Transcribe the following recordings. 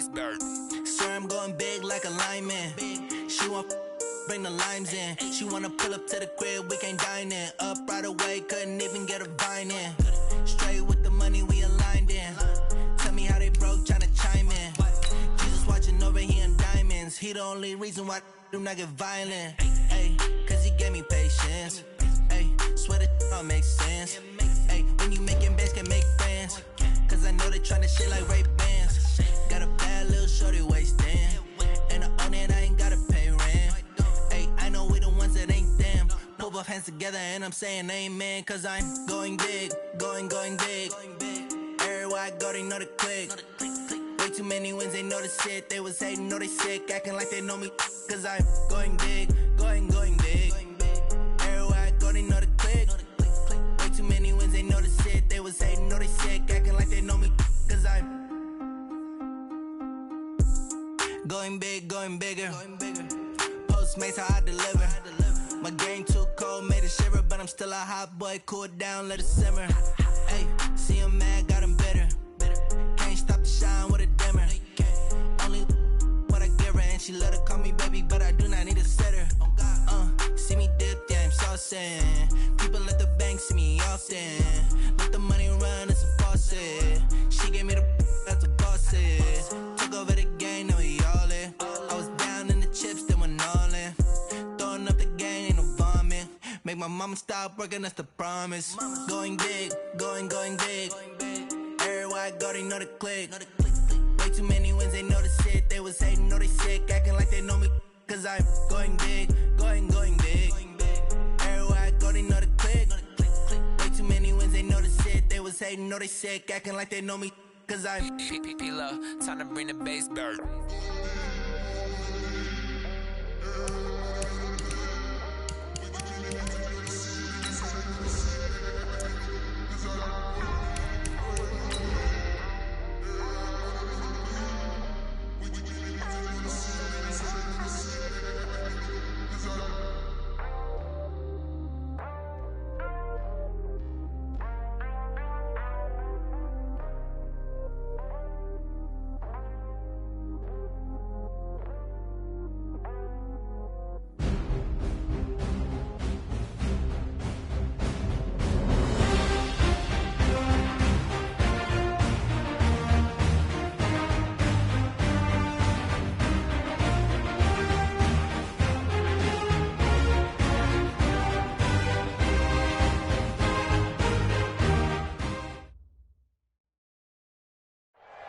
bass bird. Swear I'm going big like a lineman. She want bring the limes in. She wanna pull up to the crib, we can't dine in. Up right away, couldn't even get a vine in. Straight with the money we aligned in. Tell me how they broke, tryna chime in. Jesus watching over, he in diamonds. He the only reason why do not get violent. Ay, cause he gave me patience. Ay, swear that all makes sense. Ay, when you making bands, can make friends. Cause I know they tryna shit like Ray-Bans. Got a bad little shorty wasting. And I own it, I ain't gotta pay rent. Ay, I know we the ones that ain't them. Pull both hands together and I'm saying amen. Cause I'm going big, going big. Everywhere I go, they know the click. Way too many wins, they know the shit. They was hating, know they sick, acting like they know me. Cause I'm going big, going big. Everywhere I go, they know the click. Way too many wins, they know the shit. They was hating, know they sick, acting like they know me. Cause I'm going big, going bigger. Postmates, how I deliver. My game too cold, made it shiver. But I'm still a hot boy, cool it down, let it simmer. Hey, see him mad, got him bitter. Can't stop the shine with a dimmer. Only what I give her, and she let her call me baby, but I do not need a sitter. See me dip, yeah, I'm saucing. People at the bank see me often. Let the money run, it's a faucet. She gave me the that's a boss is. Took over the game, now we all in. I was down in the chips, then went all in. Throwing up the game, ain't no vomit. Make my mama stop working, that's the promise. Going big, going big. Everywhere I go, they know the click. Way too many wins, they know the shit. They was hating, know they sick, acting like they know me. Cause I'm going big, going big. Everywhere I go, they know the click. Way too many wins, they know the shit. They was hating, know they sick, acting like they know me. Cause I'm P-P-P-Love, time to bring the bass bird.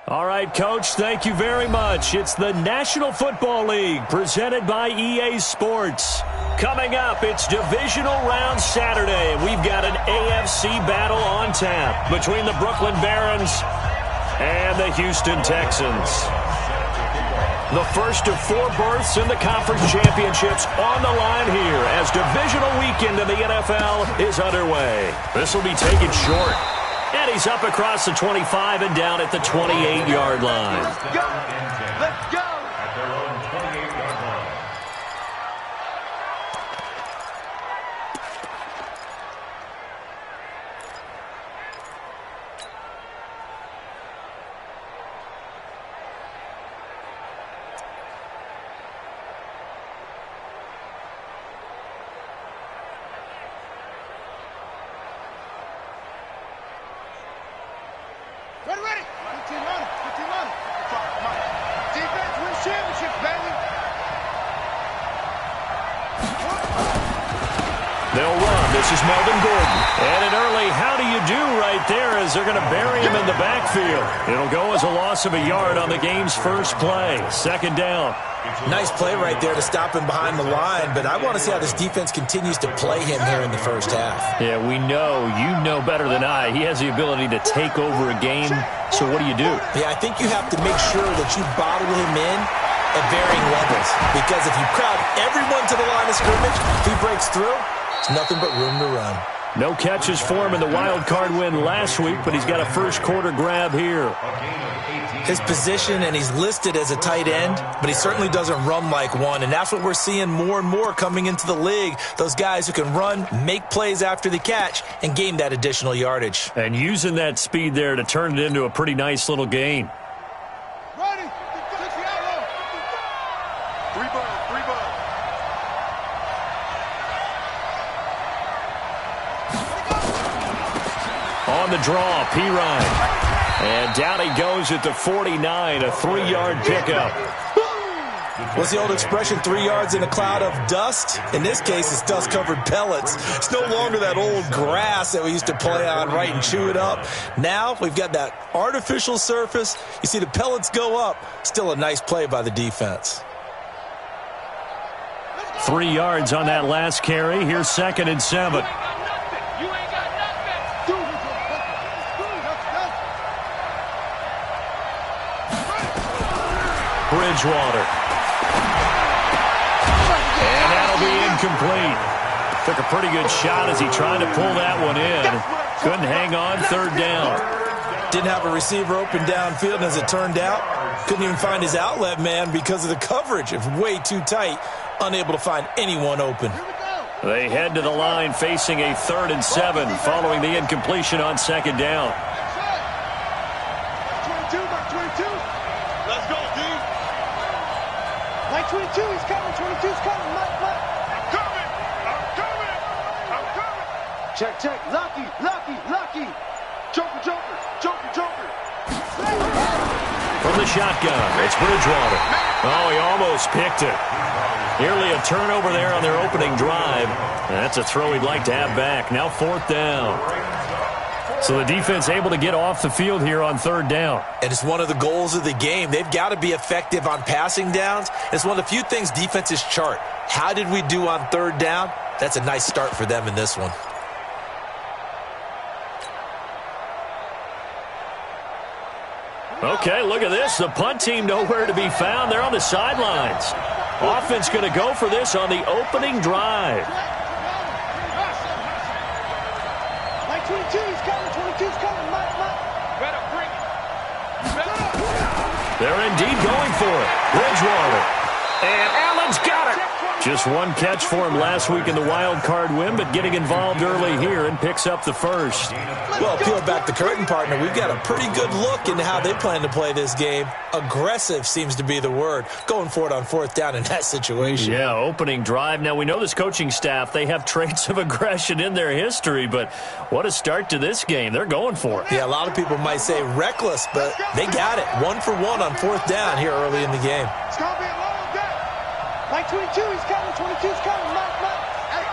All right, Coach, thank you very much. It's the National Football League presented by EA Sports. Coming up, it's Divisional Round Saturday. We've got an AFC battle on tap between the Brooklyn Barons and the Houston Texans. The first of 4 berths in the conference championships on the line here as divisional weekend in the NFL is underway. This will be taken short. And he's up across the 25 and down at the 28-yard line. Let's go! Let's go! At their own 28-yard line. Ready! 15 on it. Come on. Defense wins championships, baby! They'll run. This is Melvin Gordon. And an early how do you do right there as they're going to bury him in the backfield. It'll go as a loss of a yard on the game's first play. Second down. Nice play right there to stop him behind the line, but I want to see how this defense continues to play him here in the first half. Yeah, we know. You know better than I. He has the ability to take over a game, so what do you do? Yeah, I think you have to make sure that you bottle him in at varying levels, because if you crowd everyone to the line of scrimmage, if he breaks through, it's nothing but room to run. No catches for him in the wild card win last week, but he's got a first quarter grab here. His position, and he's listed as a tight end, but he certainly doesn't run like one, and that's what we're seeing more and more coming into the league. Those guys who can run, make plays after the catch, and gain that additional yardage. And using that speed there to turn it into a pretty nice little gain. Ready? On the draw, Pirine. And down he goes at the 49, a 3-yard pickup. What's the old expression, 3 yards in a cloud of dust? In this case, it's dust-covered pellets. It's no longer that old grass that we used to play on, right, and chew it up. Now we've got that artificial surface. You see the pellets go up. Still a nice play by the defense. 3 yards on that last carry. Here's 2nd and 7. Bridgewater. And that'll be incomplete. Took a pretty good shot as he tried to pull that one in. Couldn't hang on, 3rd down. Didn't have a receiver open downfield, and as it turned out, couldn't even find his outlet man because of the coverage. It's way too tight, unable to find anyone open. They head to the line facing a 3rd and 7 following the incompletion on 2nd down. 22, Mark 22. Let's go, D. Mike 22, he's coming. 22's coming. Mike. I'm coming. Check. Lucky. Joker. From the shotgun, it's Bridgewater. Oh, he almost picked it. Nearly a turnover there on their opening drive. That's a throw he'd like to have back. Now 4th down. So the defense able to get off the field here on 3rd down. And it's one of the goals of the game. They've got to be effective on passing downs. It's one of the few things defenses chart. How did we do on 3rd down? That's a nice start for them in this one. Okay, look at this. The punt team nowhere to be found. They're on the sidelines. Offense going to go for this on the opening drive. Mike 22, he's coming. 22's coming. Mike. Better bring it. They're indeed going for it. Bridgewater. And Allen's got it. Just one catch for him last week in the wild card win, but getting involved early here and picks up the first. Well, peel back the curtain, partner. We've got a pretty good look into how they plan to play this game. Aggressive seems to be the word. Going for it on 4th down in that situation. Yeah, opening drive. Now, we know this coaching staff, they have traits of aggression in their history, but what a start to this game. They're going for it. Yeah, a lot of people might say reckless, but they got it. 1 for 1 on 4th down here early in the game. It's going to be a long day. Mike 22, he's coming. 22's coming. Mike. Hey,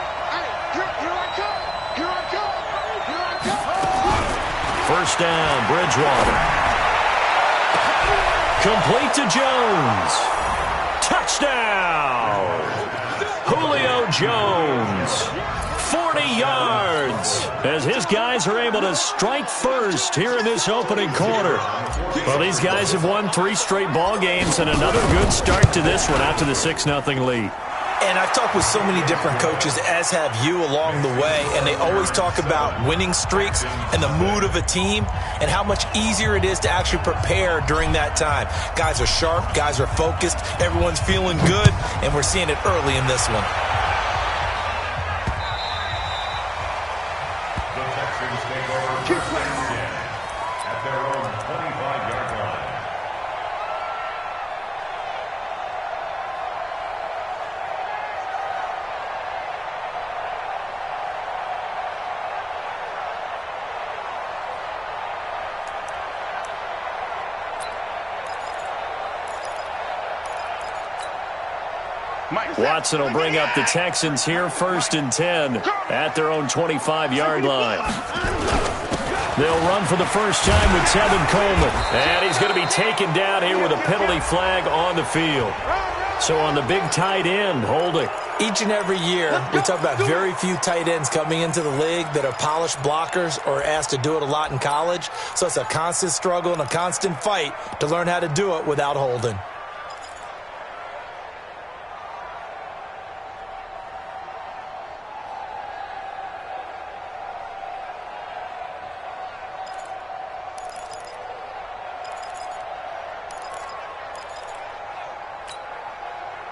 here I come. 1st down, Bridgewater. Complete to Jones. Touchdown! Julio Jones. 40 yards as his guys are able to strike first here in this opening quarter. Well, these guys have won 3 straight ball games and another good start to this one out to the 6-0 lead. And I've talked with so many different coaches, as have you, along the way, and they always talk about winning streaks and the mood of a team and how much easier it is to actually prepare during that time. Guys are sharp, guys are focused, everyone's feeling good, and we're seeing it early in this one. The Texans take over first and 10 at their own 25-yard line. Watson will bring up the Texans here 1st and 10 at their own 25-yard line. They'll run for the first time with Tevin Coleman. And he's going to be taken down here with a penalty flag on the field. So on the big tight end, holding. Each and every year, we talk about very few tight ends coming into the league that are polished blockers or asked to do it a lot in college. So it's a constant struggle and a constant fight to learn how to do it without holding.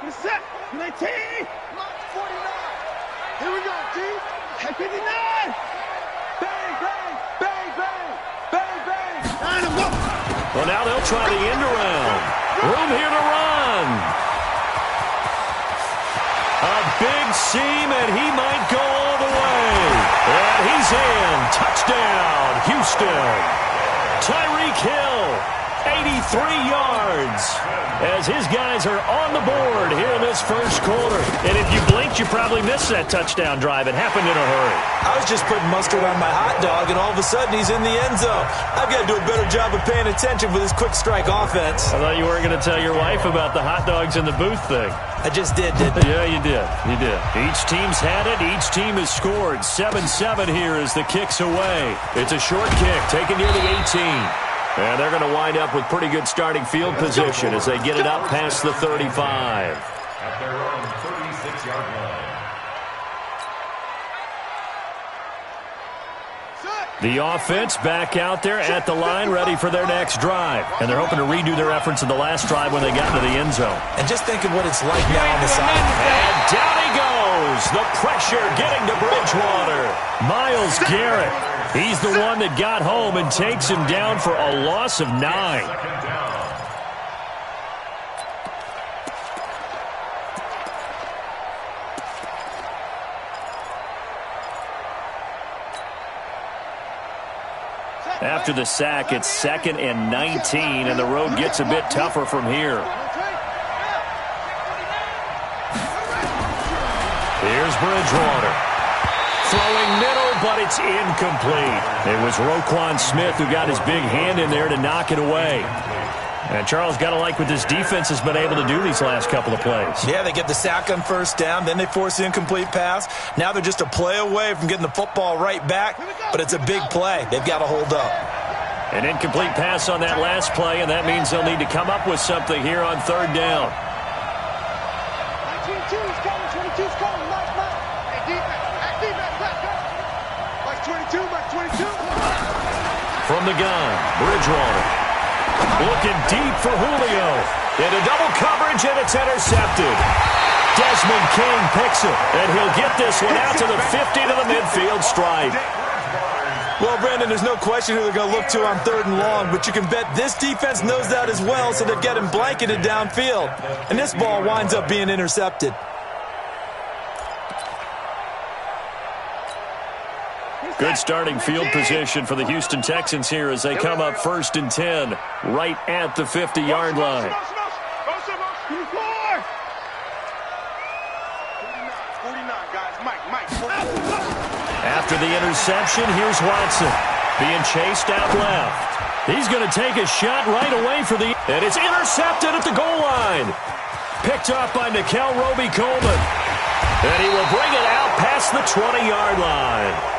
Set. 19. 49. Here we go, G. 59. Bang, bang, bang, bang, bang, bang. Well, now they'll try the end around. Room here to run. A big seam, and he might go all the way. And he's in. Touchdown, Houston. Tyreek Hill, 83 yards, as his guys are on the board here in this first quarter. And if you blinked, you probably missed that touchdown drive. It happened in a hurry. I was just putting mustard on my hot dog, and all of a sudden he's in the end zone. I've got to do a better job of paying attention for this quick strike offense. I thought you weren't going to tell your wife about the hot dogs in the booth thing. I just did, didn't I? Yeah, you did. You did. Each team's had it. Each team has scored. 7-7 here as the kick's away. It's a short kick taken near the 18. And they're going to wind up with pretty good starting field position as they get it up past the 35. At their own 36-yard line. The offense back out there at the line, ready for their next drive. And they're hoping to redo their efforts in the last drive when they got into the end zone. And just think of what it's like now on the side. And down he goes. The pressure getting to Bridgewater. Myles Garrett. He's the one that got home and takes him down for a loss of 9. After the sack, it's 2nd and 19, and the road gets a bit tougher from here. Here's Bridgewater. Throwing middle, but it's incomplete. It was Roquan Smith who got his big hand in there to knock it away. And Charles, got to like what this defense has been able to do these last couple of plays. Yeah, they get the sack on first down, then they force the incomplete pass. Now they're just a play away from getting the football right back, but it's a big play. They've got to hold up. An incomplete pass on that last play, and that means they'll need to come up with something here on 3rd down. 22 is coming, 22 is coming, Mike. Hey, defense, Mike 22, Mike 22. From the gun, Bridgewater. Looking deep for Julio. Into double coverage, and it's intercepted. Desmond King picks it, and he'll get this one out to the 50 to the midfield stripe. Well, Brandon, there's no question who they're going to look to on 3rd and long, but you can bet this defense knows that as well, so they've got him blanketed downfield. And this ball winds up being intercepted. Good starting field position for the Houston Texans here as they come up 1st and 10, right at the 50-yard line. 49, guys. Mike. After the interception, here's Watson being chased out left. He's going to take a shot right away for the... And it's intercepted at the goal line. Picked off by Nickel Roby-Coleman. And he will bring it out past the 20-yard line.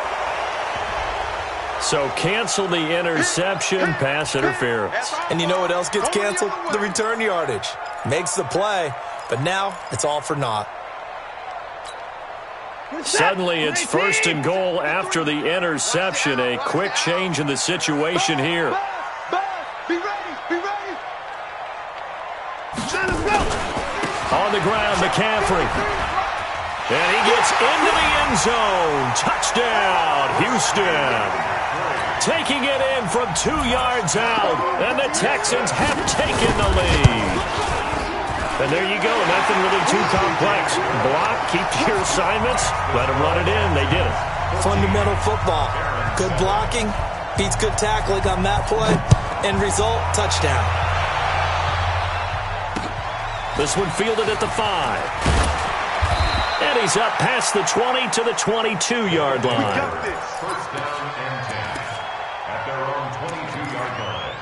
So cancel the interception, pass interference. And you know what else gets canceled? The return yardage. Makes the play, but now it's all for naught. Suddenly it's 1st and goal after the interception. A quick change in the situation here. Be ready. On the ground, McCaffrey. And he gets into the end zone. Touchdown, Houston. Taking it in from 2 yards out. And the Texans have taken the lead. And there you go. Nothing really too complex. Block, keep your assignments, let them run it in. They did it. Fundamental football. Good blocking, beats good tackling on that play. End result, touchdown. This one fielded at the 5. And he's up past the 20 to the 22-yard line. First down and 10 at their own 22-yard line.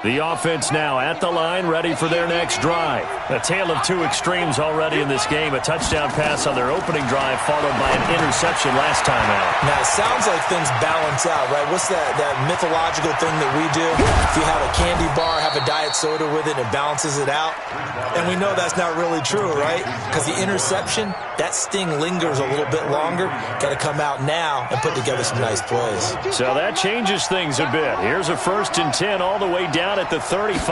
The offense now at the line, ready for their next drive. A tale of two extremes already in this game. A touchdown pass on their opening drive, followed by an interception last time out. Now, it sounds like things balance out, right? What's that mythological thing that we do? If you have a candy bar, have a diet soda with it, it balances it out. And we know that's not really true, right? Because the interception, that sting lingers a little bit longer. Got to come out now and put together some nice plays. So that changes things a bit. Here's a 1st and 10 all the way down at the 35.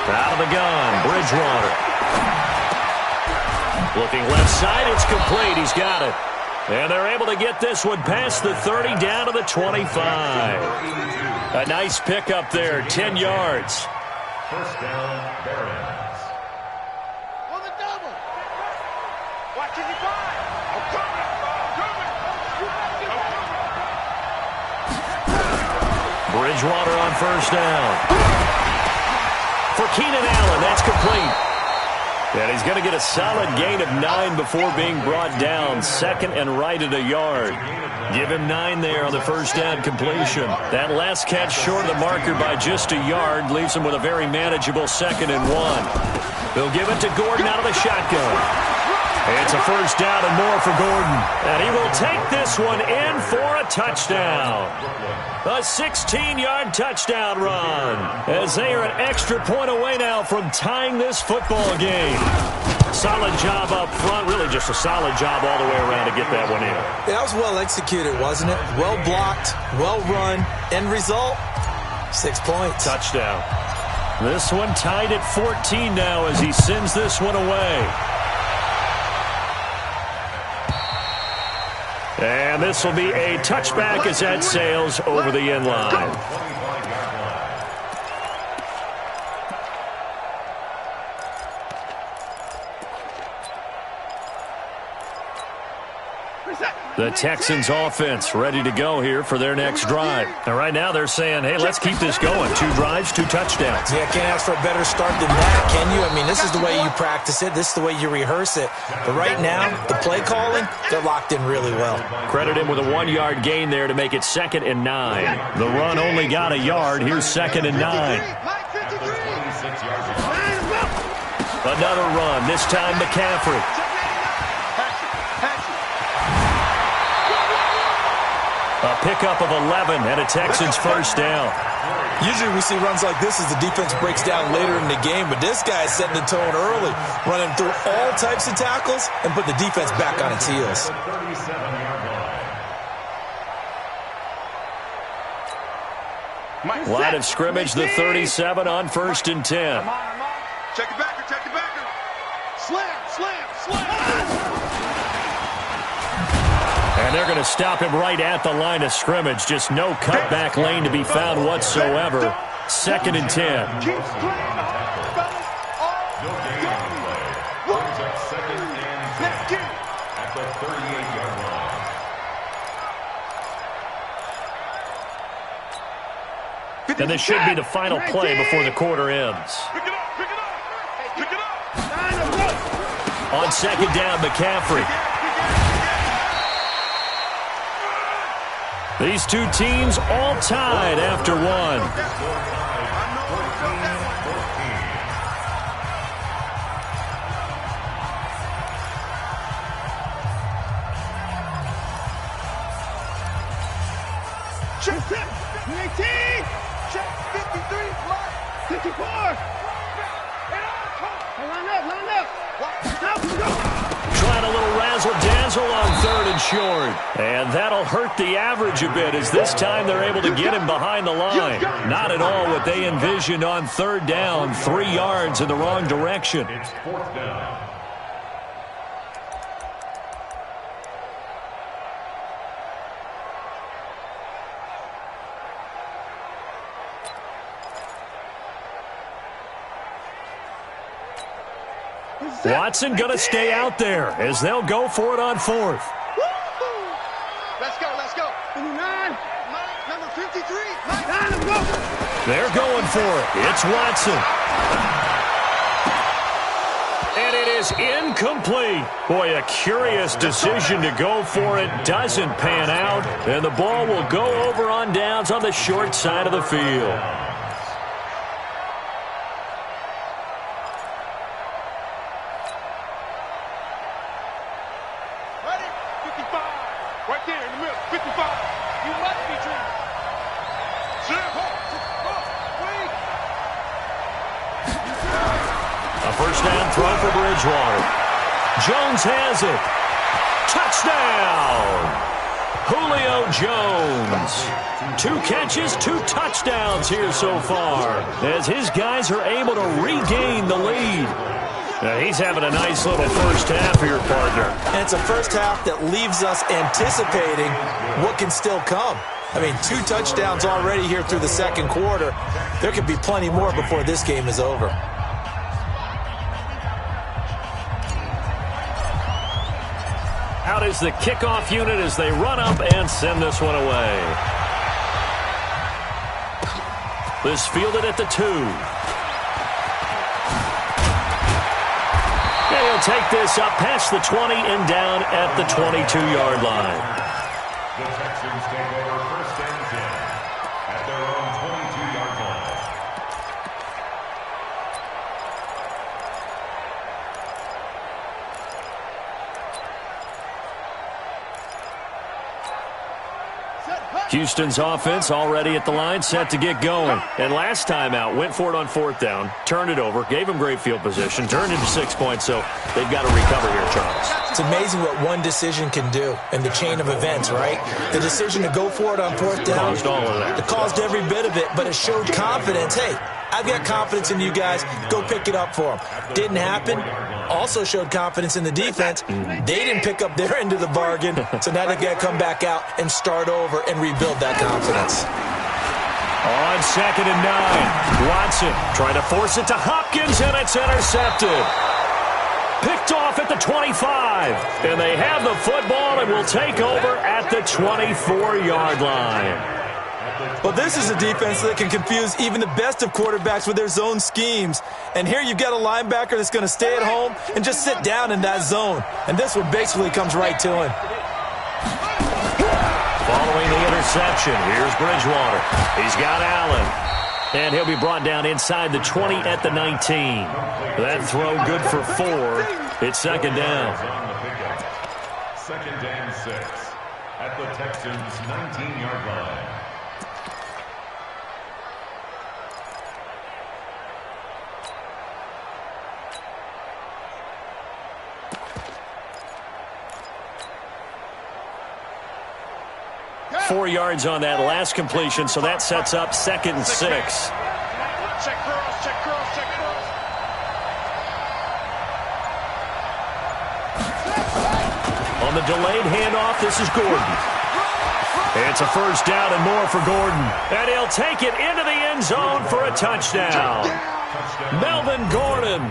Out of the gun, Bridgewater. Looking left side, it's complete. He's got it. And they're able to get this one past the 30 down to the 25. A nice pickup there, 10 yards. First down, Barons. On the double. Watching you find. I'm coming. Bridgewater on first down. For Keenan Allen, that's complete. And he's going to get a solid gain of 9 before being brought down. Second and right at a yard. Give him 9 there on the first down completion. That last catch short of the marker by just a yard leaves him with a very manageable second and 1. They'll give it to Gordon out of the shotgun. It's a first down and more for Gordon. And he will take this one in for a touchdown. A 16-yard touchdown run. As they are an extra point away now from tying this football game. Solid job up front. Really just a solid job all the way around to get that one in. Yeah, that was well executed, wasn't it? Well blocked, well run. End result, 6 points. Touchdown. This one tied at 14 now as he sends this one away. And this will be a touchback as that sails over the end line. The Texans offense ready to go here for their next drive. And right now they're saying, hey, let's keep this going. 2 drives, 2 touchdowns. Yeah, can't ask for a better start than that, can you? I mean, this is the way you practice it. This is the way you rehearse it. But right now, the play calling, they're locked in really well. Credit him with a 1-yard gain there to make it 2nd and 9. The run only got a yard. Here's 2nd and 9. Another run, this time McCaffrey. A pickup of 11 and a Texans first down. Usually we see runs like this as the defense breaks down later in the game, but this guy is setting the tone early, running through all types of tackles and put the defense back on its heels. Line of scrimmage, the 37 on 1st and 10. Check it back, check it back. Slam, slam, slam. And they're going to stop him right at the line of scrimmage. Just no cutback lane to be found whatsoever. 2nd and 10. And this should be the final play before the quarter ends. On 2nd down, McCaffrey. These two teams all tied after 1. Check 18. Check 53. 54. Line up. Trying a little razzle-dazzle on 3rd and short. And that'll hurt the average a bit as this time they're able to get him behind the line. Not at all what they envisioned on 3rd down. 3 yards in the wrong direction. It's 4th down. Watson going to stay out there as they'll go for it on 4th. Let's go. 9, number 53. 9, let's go. They're going for it. It's Watson. And it is incomplete. Boy, a curious decision to go for it. Doesn't pan out. And the ball will go over on downs on the short side of the field. First down throw for Bridgewater. Jones has it. Touchdown! Julio Jones. 2 catches, 2 touchdowns here so far as his guys are able to regain the lead. He's having a nice little first half for your partner. And it's a first half that leaves us anticipating what can still come. I mean, 2 touchdowns already here through the second quarter. There could be plenty more before this game is over. Out is the kickoff unit as they run up and send this one away. This fielded at the 2. And he'll take this up past the 20 and down at the 22-yard line. The Texans take over first and 10 at their own 22-yard line. Houston's offense already at the line, set to get going. And last time out, went for it on 4th down, turned it over, gave them great field position, turned into 6 points, so they've got to recover here, Charles. It's amazing what one decision can do in the chain of events, right? The decision to go for it on 4th down. Caused all of that. It caused every bit of it, but it showed confidence. Hey, I've got confidence in you guys. Go pick it up for them. Didn't happen. Also showed confidence in the defense. They didn't pick up their end of the bargain, so now they've got to come back out and start over and rebuild that confidence. On 2nd and 9, Watson trying to force it to Hopkins, and it's intercepted. Picked off at the 25, and they have the football and will take over at the 24-yard line. Well, this is a defense that can confuse even the best of quarterbacks with their zone schemes. And here you've got a linebacker that's going to stay at home and just sit down in that zone. And this one basically comes right to him. Following the interception, here's Bridgewater. He's got Allen. And he'll be brought down inside the 20 at the 19. That throw good for 4. It's 2nd down. 2nd and 6 at the Texans' 19-yard line. Four yards on that last completion, so that sets up 2nd and 6. Check cross, check cross, check cross. On the delayed handoff, this is Gordon. It's a first down and more for Gordon. And he'll take it into the end zone for a touchdown. Melvin Gordon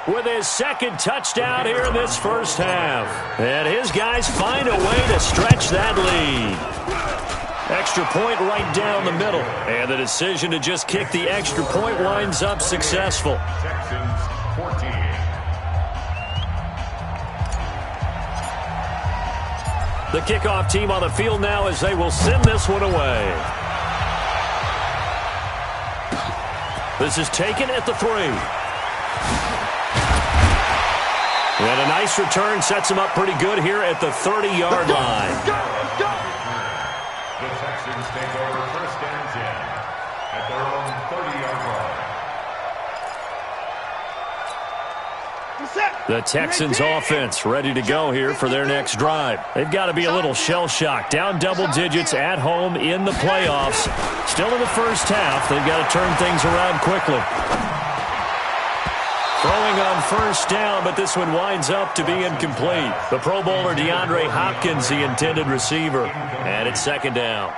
with his 2nd touchdown here in this first half. And his guys find a way to stretch that lead. Extra point right down the middle. And the decision to just kick the extra point winds up successful. Texans 14. The kickoff team on the field now as they will send this one away. This is taken at the 3. And a nice return sets him up pretty good here at the 30-yard line. The Texans take over first and 10 at their own 30-yard line. The Texans offense ready to go here for their next drive. They've got to be a little shell-shocked. Down double digits at home in the playoffs. Still in the first half. They've got to turn things around quickly. Throwing on first down, but this one winds up to be incomplete. The Pro Bowler DeAndre Hopkins, the intended receiver. And it's 2nd down.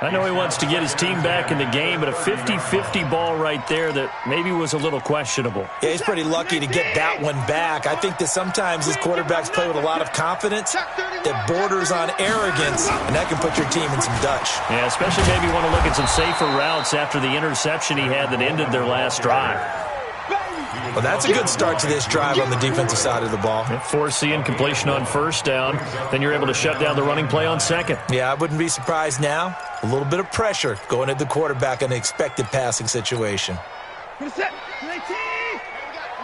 I know he wants to get his team back in the game, but a 50-50 ball right there that maybe was a little questionable. Yeah, he's pretty lucky to get that one back. I think that sometimes his quarterbacks play with a lot of confidence that borders on arrogance, and that can put your team in some Dutch. Yeah, especially maybe want to look at some safer routes after the interception he had that ended their last drive. Well, that's a good start to this drive on the defensive side of the ball. Force the incompletion on first down. Then you're able to shut down the running play on 2nd. Yeah, I wouldn't be surprised now. A little bit of pressure going at the quarterback in an expected passing situation. Set. 19.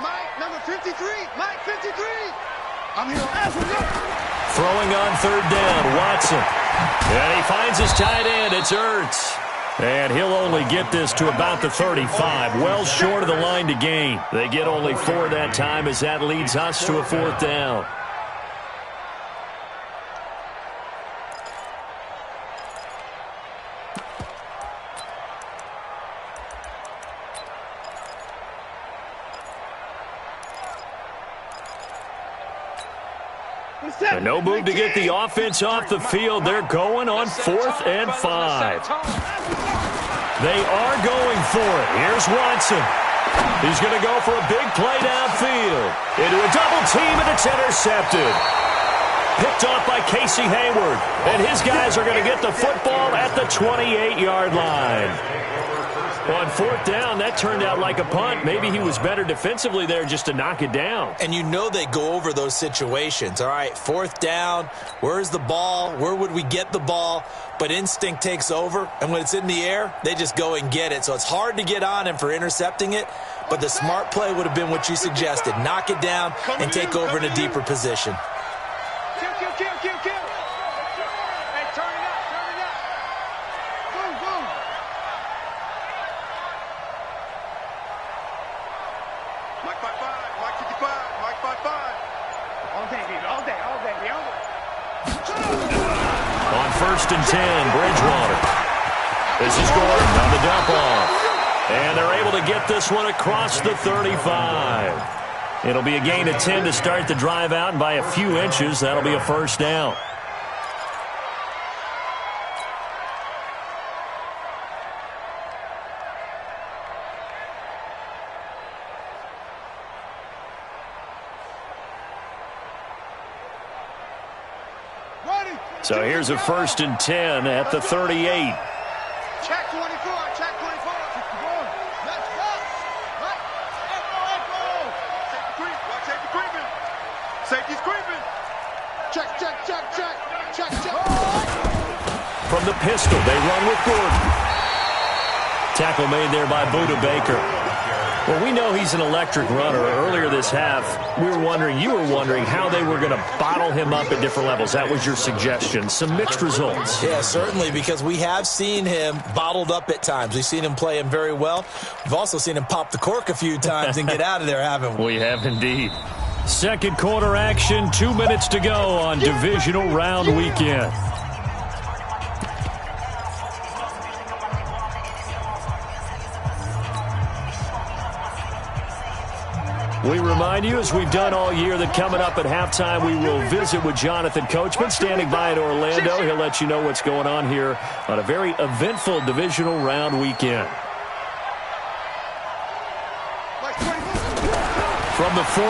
Mike, number 53. Mike, 53. I'm here. Throwing on 3rd down, Watson. And he finds his tight end. It's Ertz. And he'll only get this to about the 35, well short of the line to gain. They get only 4 that time as that leads us to a 4th down. And no move to get the offense off the field. They're going on 4th and 5. They are going for it. Here's Watson. He's going to go for a big play downfield. Into a double team, and it's intercepted. Picked off by Casey Hayward. And his guys are going to get the football at the 28-yard line. On 4th down, that turned out like a punt. Maybe he was better defensively there just to knock it down. And you know they go over those situations. All right, 4th down, where's the ball? Where would we get the ball? But instinct takes over, and when it's in the air, they just go and get it. So it's hard to get on him for intercepting it, but the smart play would have been what you suggested. Knock it down and take over in a deeper position. Kill. Hey, turn it up. Boom. Mike 5-5, Mike 55, Mike 5-5. All day, baby, all day. On 1st and 10, Bridgewater. This is Gordon on the dump off. And they're able to get this one across the 35. It'll be a gain of 10 to start the drive out, and by a few inches, that'll be a 1st down. So here's a 1st and 10 at the 38. Check 24. Let's go. Safety creeping. Safety's creeping. Check. From the pistol, they run with Gordon. Tackle made there by Budda Baker. Well, we know he's an electric runner. Earlier this half, you were wondering how they were going to bottle him up at different levels. That was your suggestion. Some mixed results. Yeah, certainly, because we have seen him bottled up at times. We've seen him play him very well. We've also seen him pop the cork a few times and get out of there, haven't we? We have indeed. Second quarter action, 2 minutes to go on divisional round weekend. We remind you, as we've done all year, that coming up at halftime, we will visit with Jonathan Coachman, standing by in Orlando. He'll let you know what's going on here on a very eventful divisional round weekend. From the 41,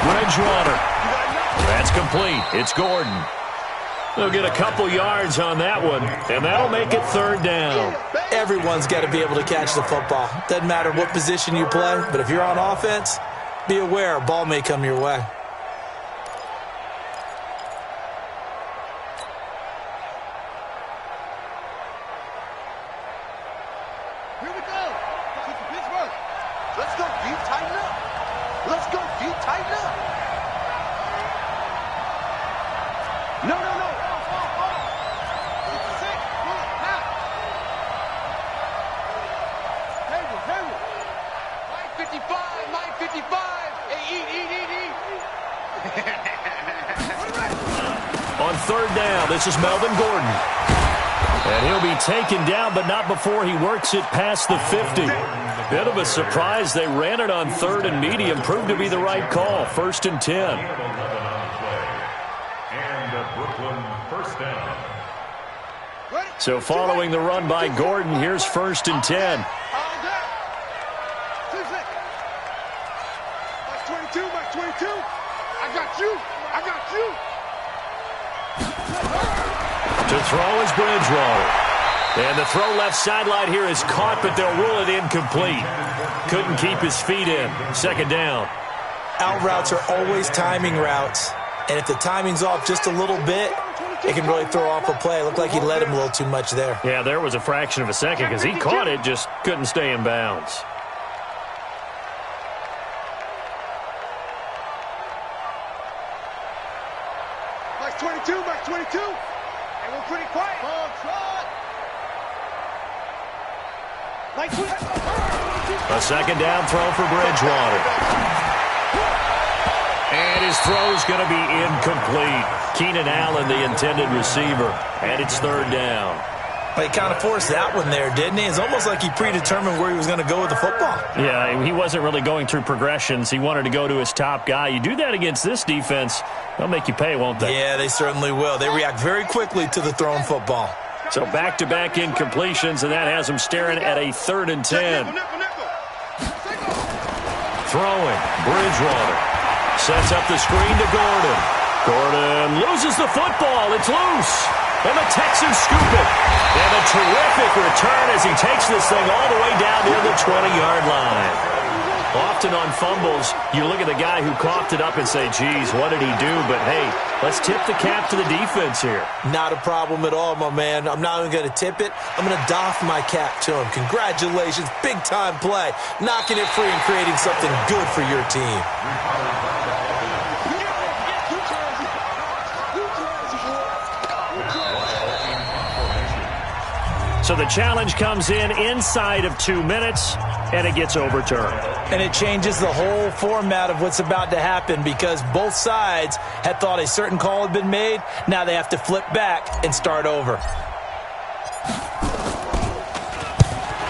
Bridgewater. That's complete. It's Gordon. They'll get a couple yards on that one, and that'll make it 3rd down. Everyone's got to be able to catch the football. Doesn't matter what position you play, but if you're on offense, be aware a ball may come your way. Here we go. Pittsburgh. Let's go deep, tighten up. No. 66. Now. Mike 55. Hey, eat. On 3rd down, this is Melvin Gordon. And he'll be taken down, but not before he works it past the 50. Bit of a surprise. They ran it on 3rd and medium. Proved to be the right call. 1st and 10. And a Brooklyn 1st down. So following the run by Gordon, here's 1st and 10. Mike 22. I got you. To throw is Bridgewater. And the throw left sideline here is caught, but they'll rule it incomplete. Couldn't keep his feet in. 2nd down. Out routes are always timing routes. And if the timing's off just a little bit, it can really throw off a play. It looked like he led him a little too much there. Yeah, there was a fraction of a second because he caught it, just couldn't stay in bounds. Mike 22. And we're pretty quiet. Mike 22. A 2nd down throw for Bridgewater. And his throw's going to be incomplete. Keenan Allen, the intended receiver. And it's 3rd down. Well, he kind of forced that one there, didn't he? It's almost like he predetermined where he was going to go with the football. Yeah, he wasn't really going through progressions. He wanted to go to his top guy. You do that against this defense, they'll make you pay, won't they? Yeah, they certainly will. They react very quickly to the thrown football. So back-to-back incompletions, and that has him staring at a 3rd and 10. Throwing, Bridgewater sets up the screen to Gordon. Gordon loses the football. It's loose. And the Texans scoop it. And a terrific return as he takes this thing all the way down near the 20-yard line. Often on fumbles, you look at the guy who coughed it up and say, geez, what did he do? But, hey, let's tip the cap to the defense here. Not a problem at all, my man. I'm not even going to tip it. I'm going to doff my cap to him. Congratulations. Big-time play. Knocking it free and creating something good for your team. So the challenge comes in inside of 2 minutes, and it gets overturned. And it changes the whole format of what's about to happen because both sides had thought a certain call had been made. Now they have to flip back and start over.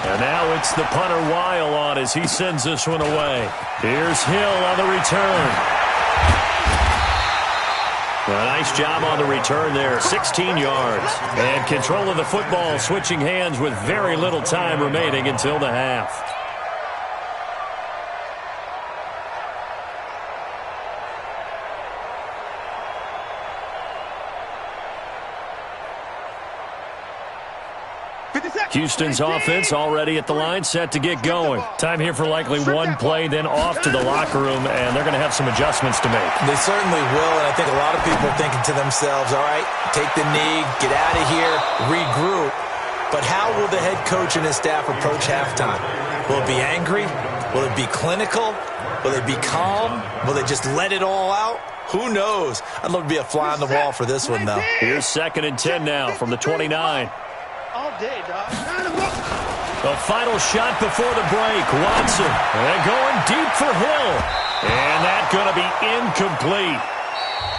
And now it's the punter Weil on as he sends this one away. Here's Hill on the return. A nice job on the return there, 16 yards. And control of the football, switching hands with very little time remaining until the half. Houston's offense already at the line, set to get going. Time here for likely one play, then off to the locker room, and they're going to have some adjustments to make. They certainly will, and I think a lot of people are thinking to themselves, all right, take the knee, get out of here, regroup. But how will the head coach and his staff approach halftime? Will it be angry? Will it be clinical? Will it be calm? Will they just let it all out? Who knows? I'd love to be a fly on the wall for this one, though. Here's 2nd and 10 now from the 29. All day, dog. The final shot before the break. Watson. And going deep for Hill. And that's going to be incomplete.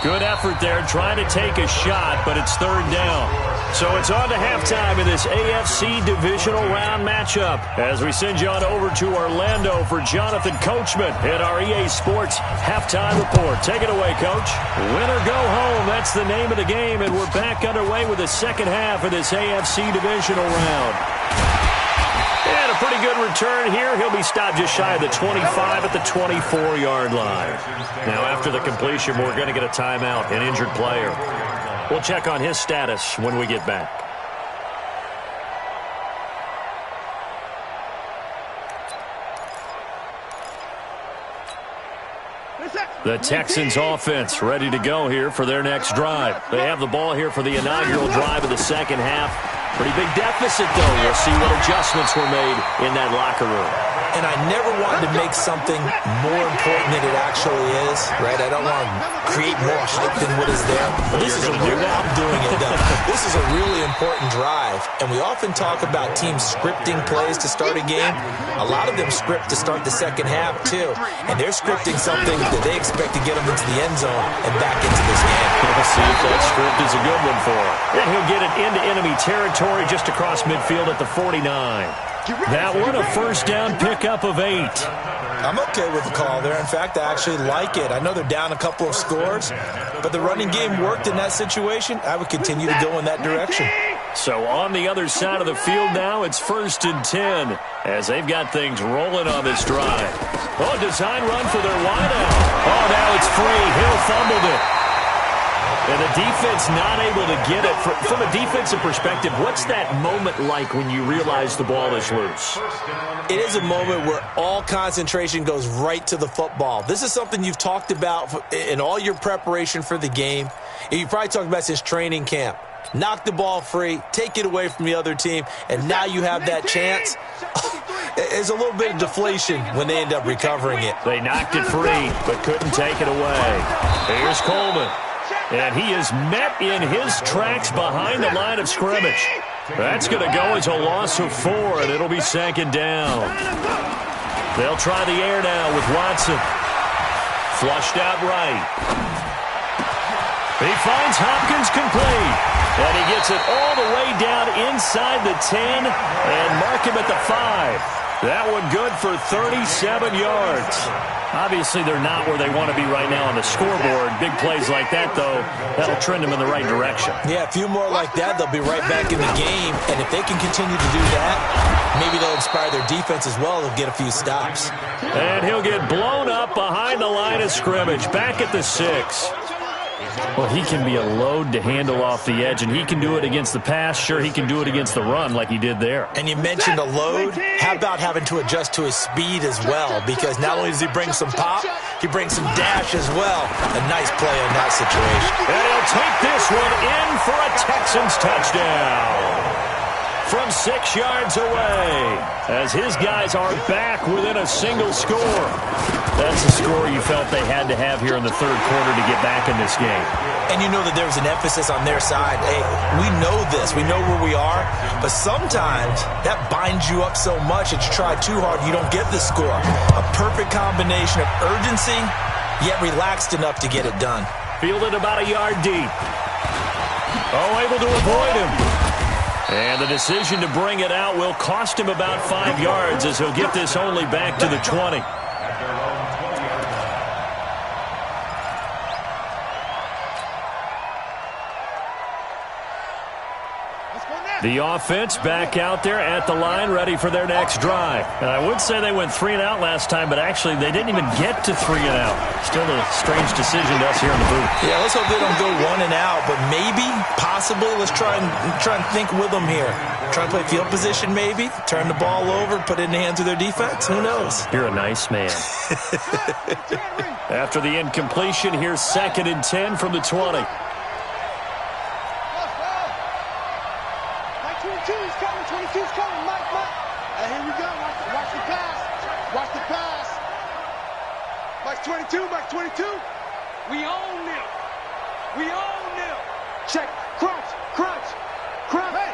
Good effort there trying to take a shot, but it's 3rd down. So it's on to halftime in this AFC divisional round matchup as we send you on over to Orlando for Jonathan Coachman at our EA Sports halftime report. Take it away, Coach. Win or go home, that's the name of the game, and we're back underway with the second half of this AFC divisional round. And a pretty good return here. He'll be stopped just shy of the 25 at the 24-yard line. Now, after the completion, we're going to get a timeout, an injured player. We'll check on his status when we get back. The Texans offense ready to go here for their next drive. They have the ball here for the inaugural drive of the second half. Pretty big deficit, though. We'll see what adjustments were made in that locker room. And I never wanted to make something more important than it actually is, right? I don't want to create more hype than what is there. But this is I'm doing it, though. This is a really important drive. And we often talk about teams scripting plays to start a game. A lot of them script to start the second half, too. And they're scripting something that they expect to get them into the end zone and back into this game. We'll see if that script is a good one for him. And he'll get it into enemy territory just across midfield at the 49. That one, a first down pickup of 8. I'm okay with the call there. In fact, I actually like it. I know they're down a couple of scores, but the running game worked in that situation. I would continue to go in that direction. So on the other side of the field now, it's 1st and 10 as they've got things rolling on this drive. Oh, design run for their wideout. Oh, now it's free. Hill fumbled it. And the defense not able to get it. From a defensive perspective, what's that moment like when you realize the ball is loose? It is a moment where all concentration goes right to the football. This is something you've talked about in all your preparation for the game. And you probably talked about since training camp. Knock the ball free, take it away from the other team, and now you have that chance. There's a little bit of deflation when they end up recovering it. They knocked it free, but couldn't take it away. Here's Coleman. And he is met in his tracks behind the line of scrimmage. That's going to go as a loss of 4, and it'll be 2nd down. They'll try the air now with Watson. Flushed out right. He finds Hopkins complete. And he gets it all the way down inside the 10 and mark him at the 5. That one good for 37 yards. Obviously, they're not where they want to be right now on the scoreboard. Big plays like that, though, that'll trend them in the right direction. Yeah, a few more like that, they'll be right back in the game. And if they can continue to do that, maybe they'll inspire their defense as well. They'll get a few stops. And he'll get blown up behind the line of scrimmage, back at the 6. Well, he can be a load to handle off the edge, and he can do it against the pass. Sure, he can do it against the run like he did there. And you mentioned a load. How about having to adjust to his speed as well? Because not only does he bring some pop, he brings some dash as well. A nice play in that situation. And he'll take this one in for a Texans touchdown from 6 yards away as his guys are back within a single score. That's the score you felt they had to have here in the third quarter to get back in this game. And you know that there was an emphasis on their side. Hey, we know this. We know where we are. But sometimes that binds you up so much that you try too hard, you don't get the score. A perfect combination of urgency, yet relaxed enough to get it done. Fielded about a yard deep. Oh, able to avoid him. And the decision to bring it out will cost him about 5 yards as he'll get this only back to the 20. The offense back out there at the line, ready for their next drive. And I would say they went 3 and out last time, but actually they didn't even get to 3 and out. Still a strange decision to us here in the booth. Yeah, let's hope they don't go 1 and out, but maybe, possibly, let's try and think with them here. Try and play field position maybe, turn the ball over, put it in the hands of their defense. Who knows? You're a nice man. After the incompletion, here's 2nd and 10 from the 20. Mike 22. We own them. We own them. Check. Crunch. Crunch. Crunch. Hey.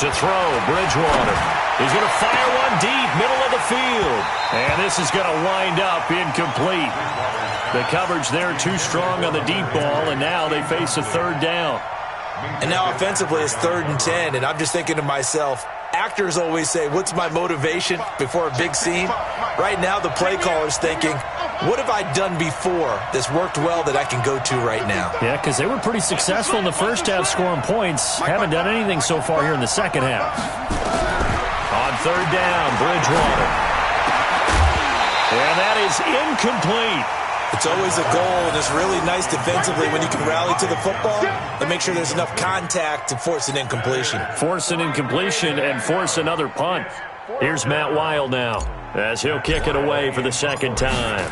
To throw, Bridgewater. He's going to fire one deep, middle of the field. And this is going to wind up incomplete. The coverage there too strong on the deep ball, and now they face a 3rd down. And now offensively it's 3rd and 10, and I'm just thinking to myself, actors always say, what's my motivation before a big scene? Right now the play caller's thinking, what have I done before that's worked well that I can go to right now? Yeah, because they were pretty successful in the first half scoring points. Haven't done anything so far here in the second half. On 3rd down, Bridgewater. And that is incomplete. It's always a goal, and it's really nice defensively when you can rally to the football and make sure there's enough contact to force an incompletion. Force an incompletion and force another punt. Here's Matt Wild now as he'll kick it away for the 2nd time.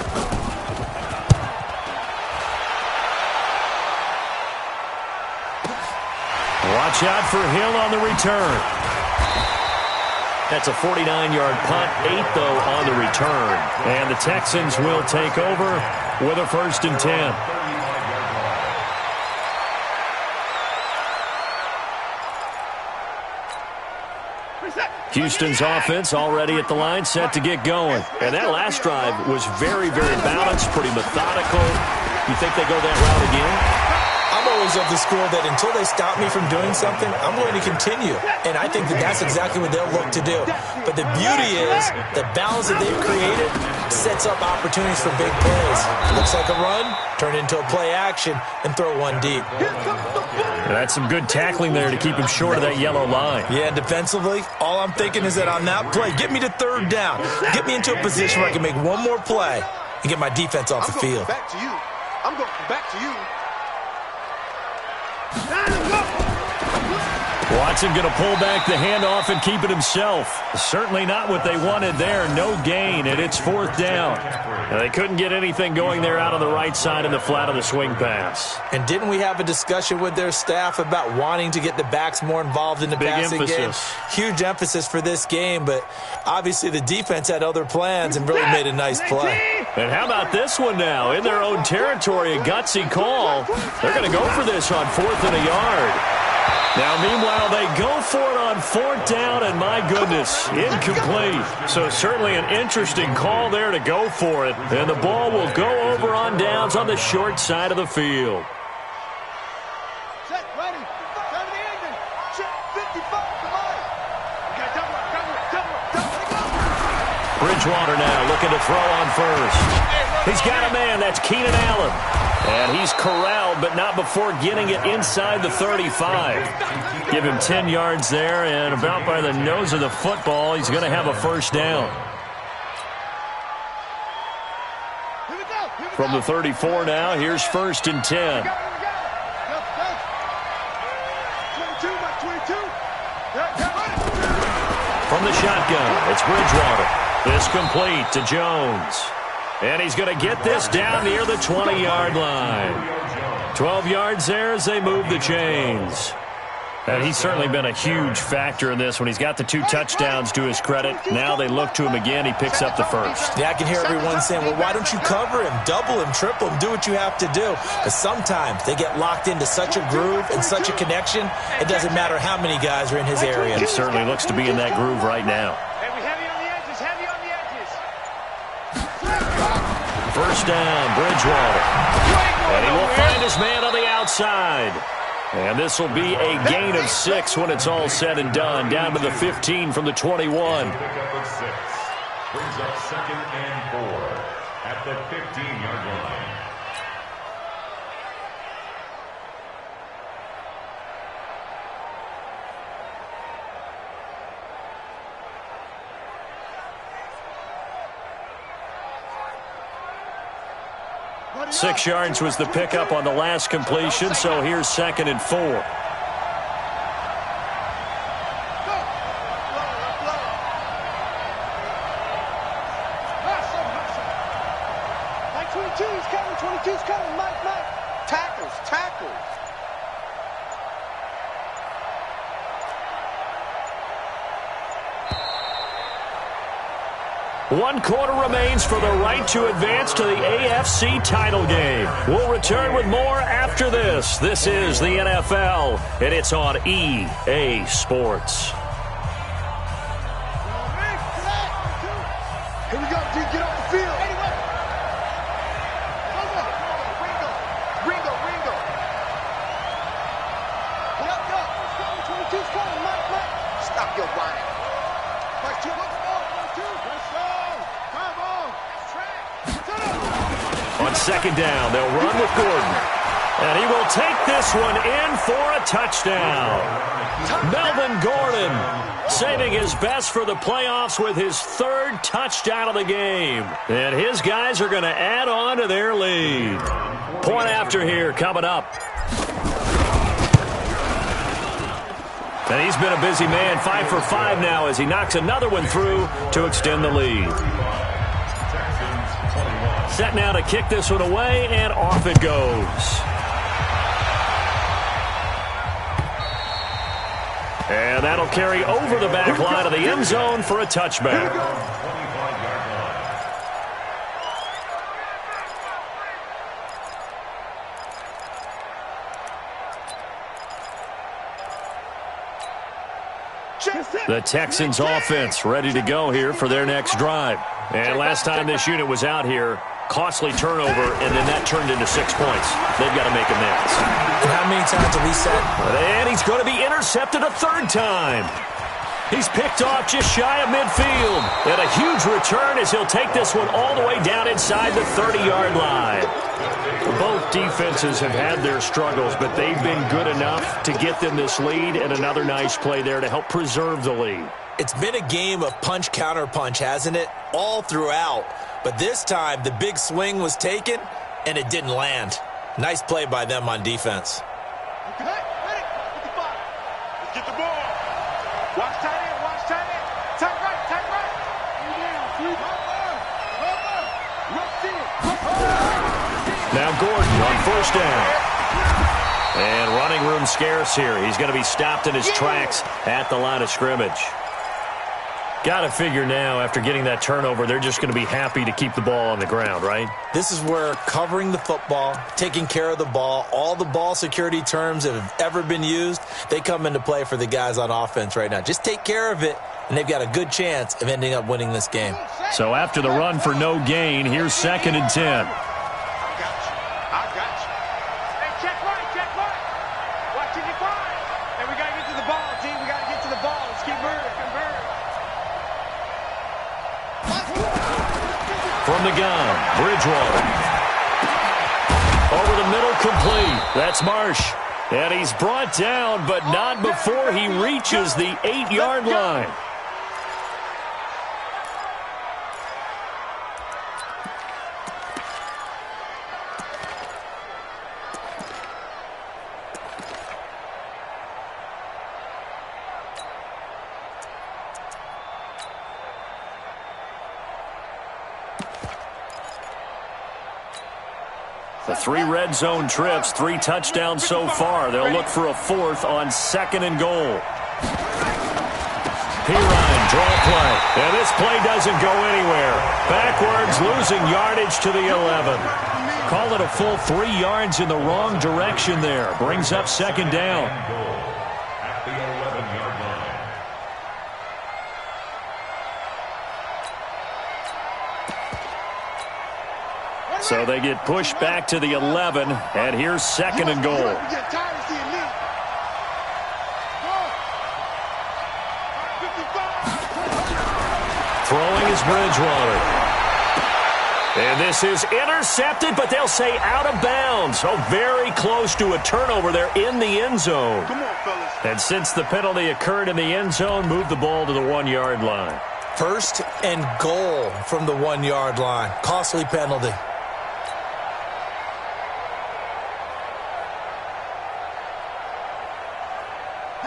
Watch out for Hill on the return. That's a 49-yard punt, 8 though on the return. And the Texans will take over with a 1st and 10. Houston's offense already at the line, set to get going. And that last drive was very, very balanced, pretty methodical. You think they go that route again? I'm always of the school that until they stop me from doing something, I'm going to continue. And I think that that's exactly what they'll look to do. But the beauty is the balance that they've created sets up opportunities for big plays. Looks like a run, turn it into a play action, and throw one deep. That's some good tackling there to keep him short of that yellow line. Yeah, defensively, all I'm thinking is that on that play, get me to 3rd down. Get me into a position where I can make one more play and get my defense off the field. Back to you. I'm going back to you. Watson going to pull back the handoff and keep it himself. Certainly not what they wanted there. No gain, and it's 4th down. Now, they couldn't get anything going there out on the right side in the flat of the swing pass. And didn't we have a discussion with their staff about wanting to get the backs more involved in the passing game? Huge emphasis for this game, but obviously the defense had other plans and really made a nice play. And how about this one now? In their own territory, a gutsy call. They're going to go for this on 4th and a yard. Now, meanwhile, they go for it on 4th down, and my goodness, incomplete. So certainly an interesting call there to go for it. And the ball will go over on downs on the short side of the field. Set, ready. Time to the engine. Check, 55, come on. Okay, double it. Bridgewater now looking to throw on first. He's got a man. That's Keenan Allen. And he's corralled, but not before getting it inside the 35. Give him 10 yards there, and about by the nose of the football, he's going to have a first down. From the 34 now, here's 1st and 10. From the shotgun, it's Bridgewater. This complete to Jones. And he's going to get this down near the 20-yard line. 12 yards there as they move the chains. And he's certainly been a huge factor in this when he's got the 2 touchdowns to his credit. Now they look to him again. He picks up the first. Yeah, I can hear everyone saying, well, why don't you cover him, double him, triple him, do what you have to do. But sometimes they get locked into such a groove and such a connection, it doesn't matter how many guys are in his area. He certainly looks to be in that groove right now. First down, Bridgewater. And he will find his man on the outside. And this will be a gain of 6 when it's all said and done. Down to the 15 from the 21. Brings up 2nd and 4 at the 15-yard line. Six yards was the pickup on the last completion, so here's 2nd and 4. Mike 22, he's coming. 22's coming. Mike. Tackles. One quarter remains for the right to advance to the AFC title game. We'll return with more after this. This is the NFL, and it's on EA Sports. Here we go, D. Get off the field. Ringo. Go. 22's coming. Mike. Stop your whining. Mike, 2. On 2nd down, they'll run with Gordon. And he will take this one in for a touchdown. Melvin Gordon saving his best for the playoffs with his 3rd touchdown of the game. And his guys are going to add on to their lead. Point after here coming up. And he's been a busy man, 5 for 5 now as he knocks another one through to extend the lead. Set now to kick this one away, and off it goes. And that'll carry over the back line of the end zone for a touchback. The Texans offense ready to go here for their next drive. And last time this unit was out here, costly turnover, and then that turned into 6 points. They've got to make amends. And how many times have we said? And he's going to be intercepted a 3rd time. He's picked off just shy of midfield. And a huge return as he'll take this one all the way down inside the 30-yard line. Both defenses have had their struggles, but they've been good enough to get them this lead, and another nice play there to help preserve the lead. It's been a game of punch-counter-punch, hasn't it? All throughout. But this time, the big swing was taken, and it didn't land. Nice play by them on defense. Okay, ready? 55. Let's get the ball. Watch tight end. Tight right. Now Gordon on 1st down. And running room scarce here. He's going to be stopped in his tracks at the line of scrimmage. Got to figure now, after getting that turnover, they're just going to be happy to keep the ball on the ground, right? This is where covering the football, taking care of the ball, all the ball security terms that have ever been used, they come into play for the guys on offense right now. Just take care of it, and they've got a good chance of ending up winning this game. So after the run for no gain, here's 2nd and 10. From the gun, Bridgewater. Over the middle, complete. That's Marsh. And he's brought down, but not before he reaches the 8-yard line. The 3 red zone trips, 3 touchdowns so far. They'll look for a 4th on 2nd and goal. Pirine, draw play. And this play doesn't go anywhere. Backwards, losing yardage to the 11. Call it a full 3 yards in the wrong direction there. Brings up 2nd down. At the 11-yard line. So they get pushed back to the 11, and here's 2nd and goal. Throwing is Bridgewater. And this is intercepted, but they'll say out of bounds. So very close to a turnover there in the end zone. Come on, fellas. And since the penalty occurred in the end zone, move the ball to the 1-yard line. 1st and goal from the 1-yard line. Costly penalty.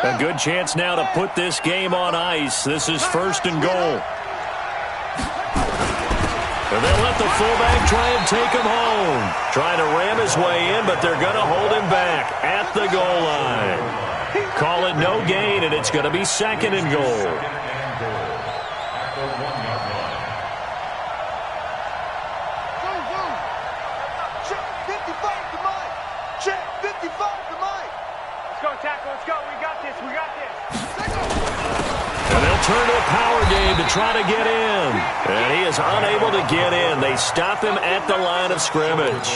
A good chance now to put this game on ice. This is 1st and goal. And they'll let the fullback try and take him home. Trying to ram his way in, but they're going to hold him back at the goal line. Call it no gain, and it's going to be 2nd and goal. Turn to a power game to try to get in. And he is unable to get in. They stop him at the line of scrimmage.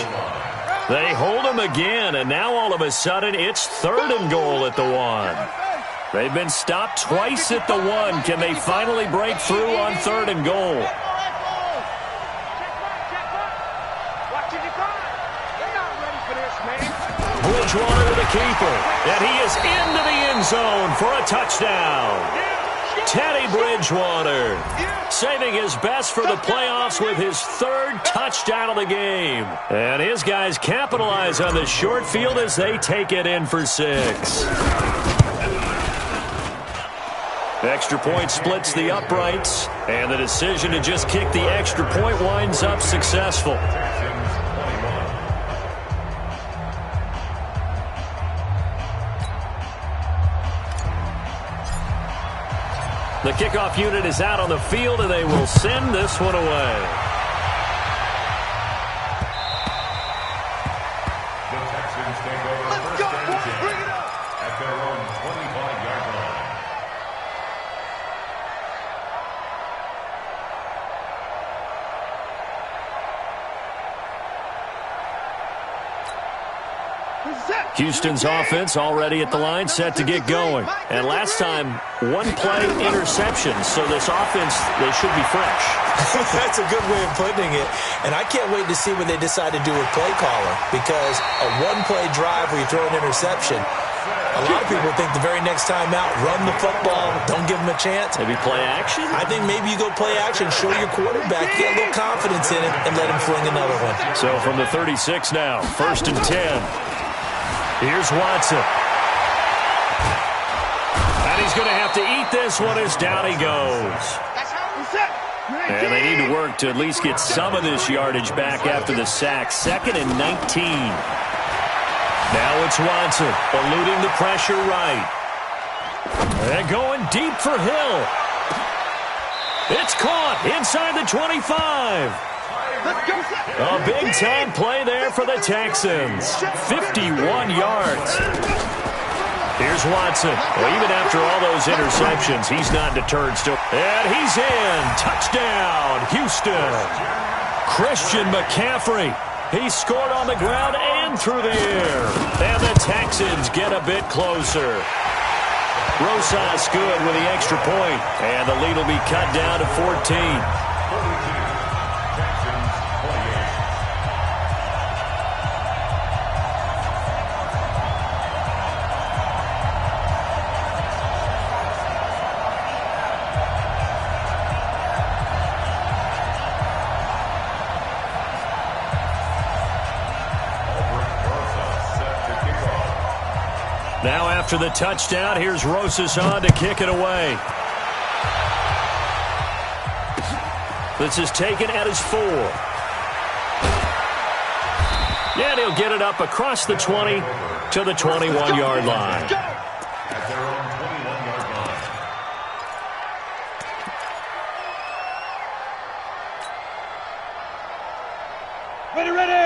They hold him again, and now all of a sudden it's 3rd and goal at the 1. They've been stopped twice at the 1. Can they finally break through on 3rd and goal? Bridgewater to the keeper. And he is into the end zone for a touchdown. Teddy Bridgewater saving his best for the playoffs with his 3rd touchdown of the game. And his guys capitalize on the short field as they take it in for 6. Extra point splits the uprights, and the decision to just kick the extra point winds up successful. The kickoff unit is out on the field, and they will send this one away. The Texans take over 1st and 10 at their own 25-yard line. Houston's offense already at the line, set to get going. And last time, 1 play interception, so this offense, they should be fresh. That's a good way of putting it. And I can't wait to see what they decide to do with play caller, because a 1-play drive where you throw an interception, a lot of people think the very next time out, run the football, don't give them a chance. Maybe play action? I think maybe you go play action, show your quarterback, get a little confidence in it, and let him fling another one. So from the 36 now, 1st and 10. Here's Watson. And he's going to have to eat this one as down he goes. And they need to work to at least get some of this yardage back after the sack. 2nd and 19. Now it's Watson, eluding the pressure right. And going deep for Hill. It's caught inside the 25. A big-time play there for the Texans. 51 yards. Here's Watson. Well, even after all those interceptions, he's not deterred still. And he's in. Touchdown, Houston. Christian McCaffrey. He scored on the ground and through the air. And the Texans get a bit closer. Rosas good with the extra point. And the lead will be cut down to 14. Now after the touchdown, here's Rosas on to kick it away. This is taken at his 4. And he'll get it up across the 20 to the 21-yard line. At their own 21-yard line.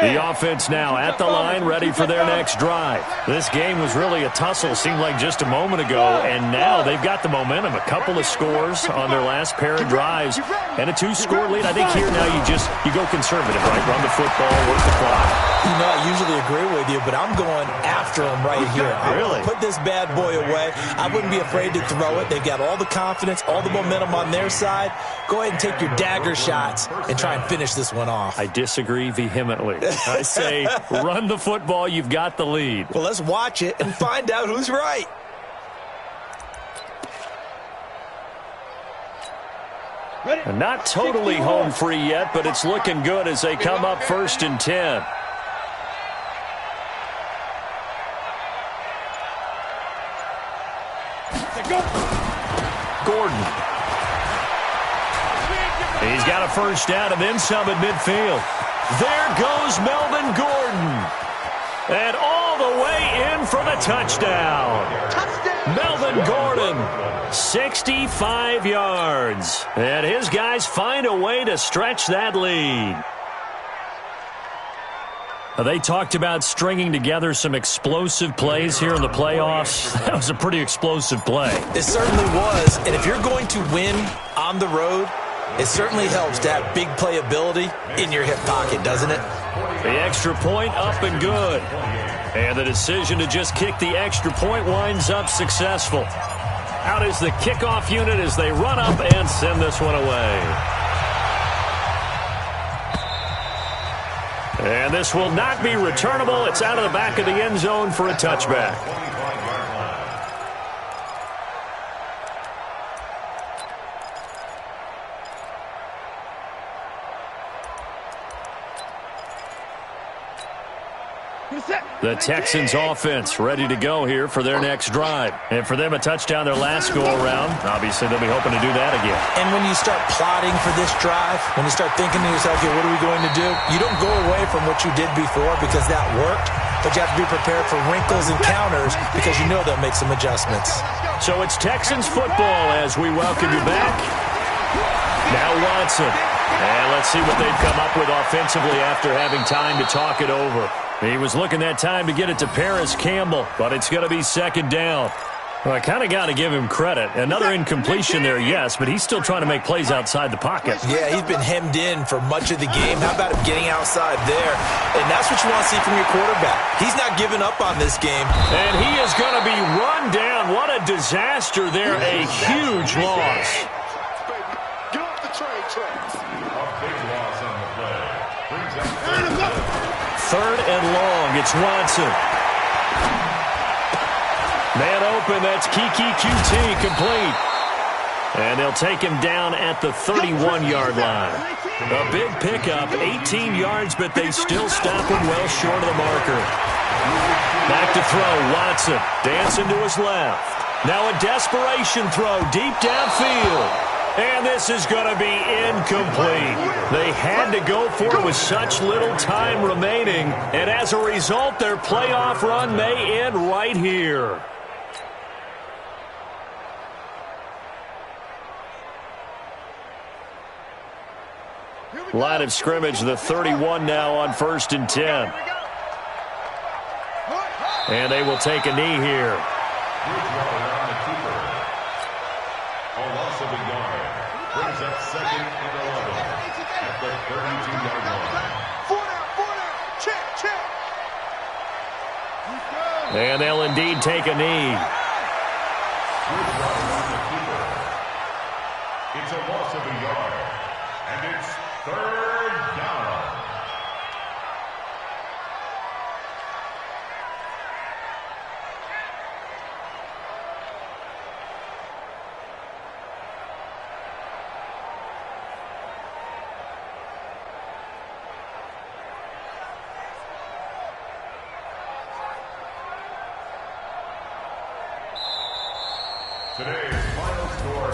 The offense now at the line, ready for their next drive. This game was really a tussle, seemed like just a moment ago, and now they've got the momentum. A couple of scores on their last pair of drives, and a 2-score lead. I think here now you go conservative, right? Run the football, work the clock. You know, I usually agree with you, but I'm going after him right here. Really? Put this bad boy away. I wouldn't be afraid to throw it. They've got all the confidence, all the momentum on their side. Go ahead and take your dagger shots and try and finish this one off. I disagree vehemently. I say run the football. You've got the lead. Well, let's watch it and find out who's right. And not totally home free yet, but it's looking good as they come up 1st and 10. Gordon. He's got a first down and then some at midfield. There goes Melvin Gordon. And all the way in for the touchdown. Melvin Gordon, 65 yards. And his guys find a way to stretch that lead. They talked about stringing together some explosive plays here in the playoffs. That was a pretty explosive play. It certainly was. And if you're going to win on the road, it certainly helps to have big playability in your hip pocket, doesn't it? The extra point up and good. And the decision to just kick the extra point winds up successful. Out is the kickoff unit as they run up and send this one away. And this will not be returnable. It's out of the back of the end zone for a touchback. The Texans offense ready to go here for their next drive. And for them, a touchdown their last go-around. Obviously, they'll be hoping to do that again. And when you start plotting for this drive, when you start thinking to yourself, okay, what are we going to do? You don't go away from what you did before because that worked, but you have to be prepared for wrinkles and counters because you know they'll make some adjustments. So it's Texans football as we welcome you back. Now Watson. And let's see what they've come up with offensively after having time to talk it over. He was looking that time to get it to Paris Campbell, but it's going to be 2nd down. Well, I kind of got to give him credit. Another incompletion there, yes, but he's still trying to make plays outside the pocket. Yeah, he's been hemmed in for much of the game. How about him getting outside there? And that's what you want to see from your quarterback. He's not giving up on this game. And he is going to be run down. What a disaster there. A huge loss. Get off the train tracks. A big loss on the play. Brings up 3rd and long. It's Watson. Man open. That's Kiki QT complete. And they'll take him down at the 31-yard line. A big pickup, 18 yards, but they still stop him well short of the marker. Back to throw, Watson. Dancing to his left. Now a desperation throw deep downfield. And this is going to be incomplete. They had to go for it with such little time remaining. And as a result, their playoff run may end right here. Line of scrimmage, the 31 now on 1st and 10. And they will take a knee here. A loss of a yard. Brings up 2nd and 11 at the 32-yard line. 4 down. Check. And they'll indeed take a knee. Bridgewater on the keeper. It's a loss of a yard. And it's 3rd down.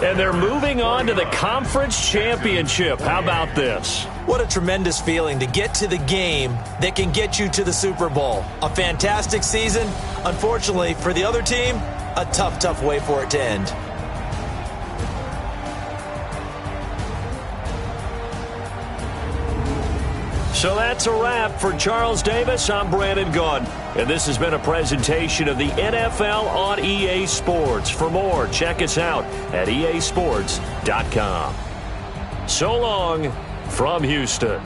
And they're moving on to the conference championship. How about this? What a tremendous feeling to get to the game that can get you to the Super Bowl. A fantastic season. Unfortunately, for the other team, a tough way for it to end. So that's a wrap. For Charles Davis, I'm Brandon Gaudin. And this has been a presentation of the NFL on EA Sports. For more, check us out at easports.com. So long from Houston.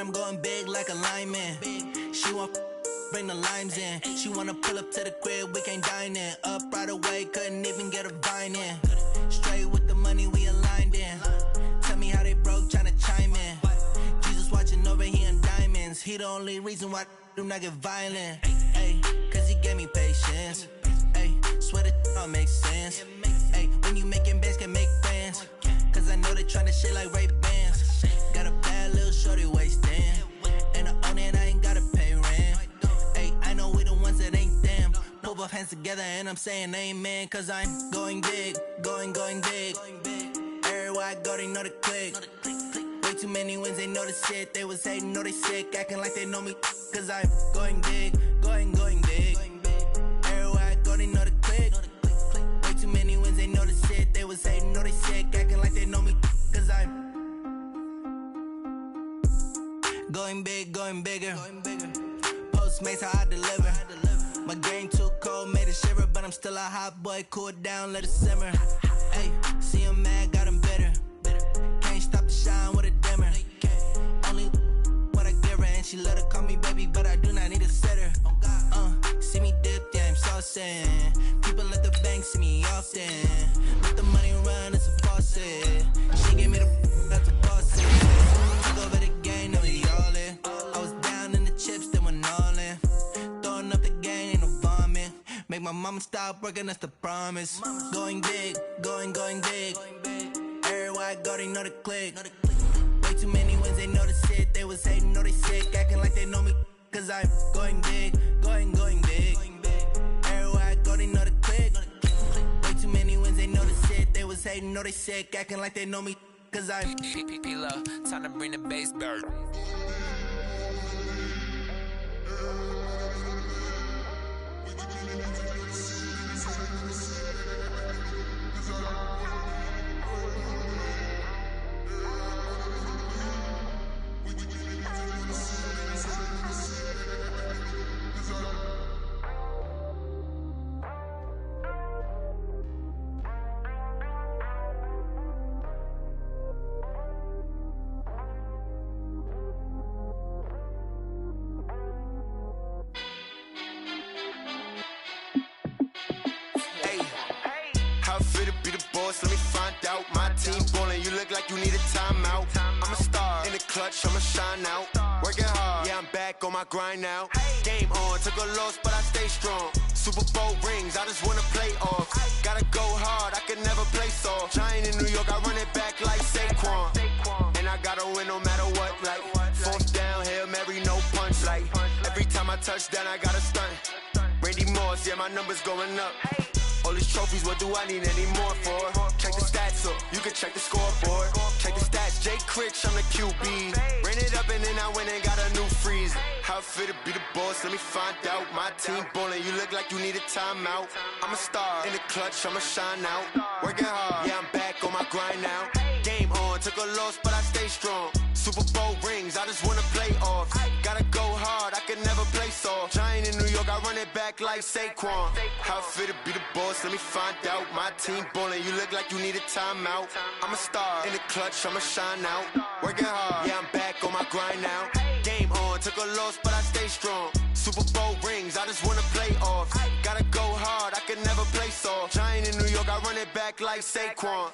I'm going big like a lineman. She want bring the limes in. She wanna pull up to the crib, we can't dine in. Up right away, couldn't even get a vine in. Straight with the money, we aligned in. Tell me how they broke, tryna chime in. Jesus watching over, he in diamonds. He the only reason why I do not get violent. Ay, cause he gave me patience. Ay, swear that all makes sense. Ay, when you making bands, can make friends. Cause I know they tryna shit like Ray-Bans. Got a bad little shorty wasting. And I own it, I ain't gotta pay rent. Ay, I know we the ones that ain't them. Pull both hands together and I'm saying amen. Cause I'm going big, going big. Everywhere I go, they know the click. Way too many wins, they know the shit. They was hating, know they sick, acting like they know me. Cause I'm going big, going big. Everywhere I go, they know the click. Way too many wins, they know the shit. They was hating, know they sick, acting like they know me. Cause I'm going big, going bigger. Postmates, how I deliver. My game too cold, made it shiver. But I'm still a hot boy, cool it down, let it simmer. Hey, see him mad, got him bitter. Can't stop the shine with a dimmer. Only what I give her, and she let her call me baby, but I do not need a sitter. See me dip, yeah, I'm saucing. People at the bank see me often. Let the money run, it's a faucet. She gave me the that's a faucet. Took over the game, now we all in. I was down in the chips, then went all in. Throwing up the game, ain't no vomit. Make my mama stop working, that's the promise. Going big, going big. Everywhere I go, they know the click. Way too many wins, they know the shit. They was hating, know they sick, acting like they know me. Cause I'm going big, going big. Everywhere I go, they know the click. Way too many wins, they know the shit. They was hating, know they sick, acting like they know me. Cause I'm P-P-P-Love, time to bring the bass back. Let me find out. My team ballin', you look like you need a timeout. I'm a star in the clutch, I'ma shine out. Working hard, yeah, I'm back on my grind now. Game on, took a loss, but I stay strong. Super Bowl rings, I just wanna play off. Gotta go hard, I can never play soft. Giant in New York, I run it back like Saquon. And I gotta win no matter what, like fourth down, Hail Mary, no punch. Like every time I touch down, I gotta stunt. Randy Moss, yeah, my numbers going up. All these trophies, what do I need any more for? Check the stats up, you can check the scoreboard. Check the stats, Jay Critch, I'm the QB. Ran it up and then I went and got a new freeze. How it feel to be the boss, let me find out. My team ballin', you look like you need a timeout. I'm a star in the clutch, I'ma shine out. Working hard, yeah, I'm back on my grind now. Game on, took a loss, but I stay strong. Super Bowl rings, I just wanna play off. Gotta go hard, I can never play soft. Giant in New York, I run it back like Saquon. How it feel to be the boss, let me find out. My team ballin', you look like you need a timeout. I'm a star in the clutch, I'ma shine out. Working hard, yeah, I'm back on my grind now. Game on, took a loss, but I stay strong. Super Bowl rings, I just wanna play off. Gotta go hard, I can never play soft. Giant in New York, I run it back like Saquon.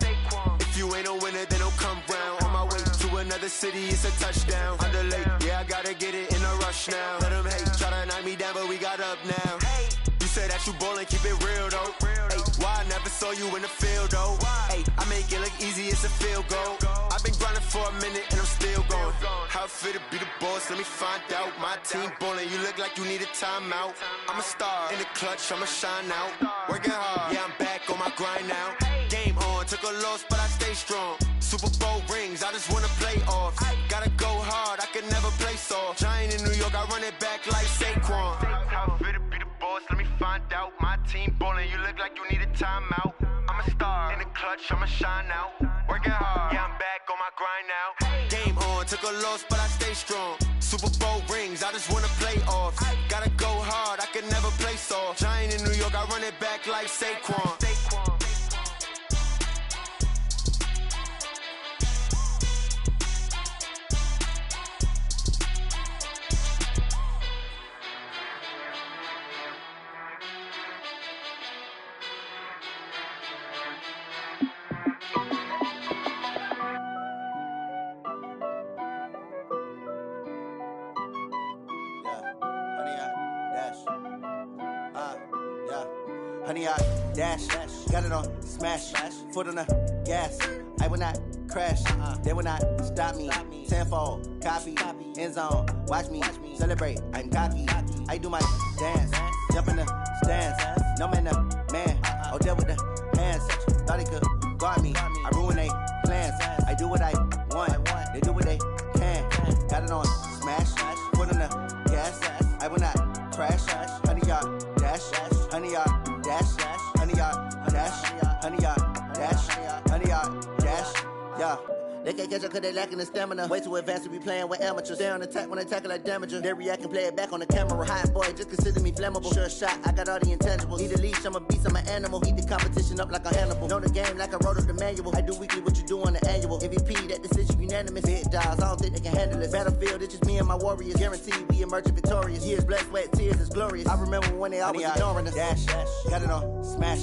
If you ain't a winner, then don't come round. On my way to another city, it's a touchdown. Underlay, yeah, I gotta get it in a rush now. Let them hate, try to knock me down, but we got up now. You say that you ballin', keep it real though. Hey, why I never saw you in the field though? Hey, I make it look easy, it's a field goal. I've been grinding for a minute and I'm still going. How it feel to be the boss, let me find out. My team ballin', you look like you need a timeout. I'm a star in the clutch, I'ma shine out. Working hard, yeah, I'm back on my grind now. Game on, took a loss, but I stay strong. Super Bowl rings, I just wanna play off. Gotta go hard, I can never play soft. Giant in New York, I run it back like Saquon. How it feel to be the boss, let me find out. My team ballin', you look like you need a timeout. I'm a star in the clutch, I'ma shine out. Working hard, yeah, I'm back on my grind now. Game on, took a loss, but I stay strong. Super Bowl rings, I just wanna play off. Gotta go hard, I can never play soft. Giant in New York, I run it back like Saquon. 100-yard dash. Got it on smash. Foot on the gas. I will not crash. They will not stop me. Tenfold, copy, end zone. Watch me celebrate. I'm cocky. I do my dance. Jump in the stands. No man, the man. Oh, deal with the hands. Thought he could guard me. I ruin they plans. I do what I want. They do what they can. Got it on smash. Foot on the gas. I will not crash. 100-yard dash. 100-yard dash. 100-yard dash. 100-yard dash. 100-yard dash. Yeah. They can't catch up cause they lacking the stamina. Way too advanced to be playing with amateurs. Stay on attack when they tackle like damager. They react and play it back on the camera. Hot boy, just consider me flammable. Sure shot, I got all the intangibles. Need a leash, I'm a beast, I'm an animal. Eat the competition up like a Hannibal. Know the game like I wrote up the manual. I do weekly what you do on the annual. MVP, that decision unanimous. Big dogs, I don't think they can handle it. Battlefield, it's just me and my warriors. Guaranteed we emerging victorious. Years, blood, sweat, tears, it's glorious. I remember when they always ignoring us. Dash, got it on smash.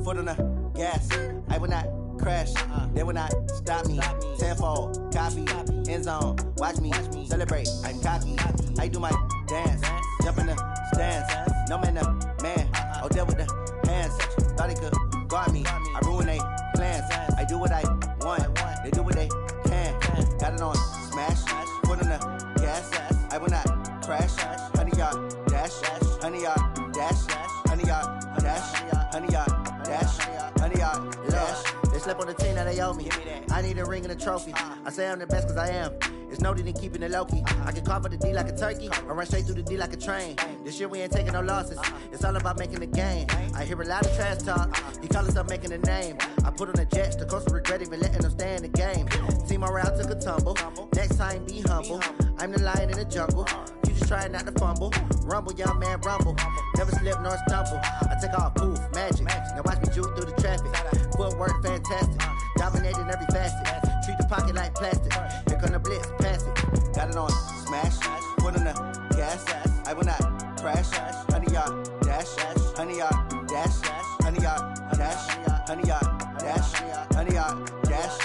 Foot on the gas. I will not crash. They will not stop me. Tenfold, copy, end zone. Watch me celebrate. I'm cocky. I do my dance. Jump in the stands. No man, the man. Oh, deal with the hands. Thought he could guard me. I ruin they plans. I do what I want. They do what they can. Got it on smash. Foot on the gas. I will not crash. 100-yard dash. 100-yard dash. 100-yard dash. 100-yard dash. 100-yard dash. They slept on the team, now they owe me. I need a ring and a trophy. I say I'm the best cause I am. It's no need in keeping it low-key. I can carve up the D like a turkey, or run straight through the D like a train. This year we ain't taking no losses. It's all about making the game. I hear a lot of trash talk. You call us up making a name. I put on the jets, the coast regret even letting them stay in the game. Team around took a tumble. Next time be humble. I'm the lion in the jungle. You just trying not to fumble. Rumble, young man, rumble. Never slip nor stumble. I take off, poof, magic. Now watch me juke through the traffic. Footwork fantastic. Dominating every facet. Treat the pocket like plastic. Here come the blitz, pass it. Got it on smash. Foot on the gas. I will not crash. 100-yard dash. 100-yard dash. 100-yard dash. 100-yard dash. 100-yard dash.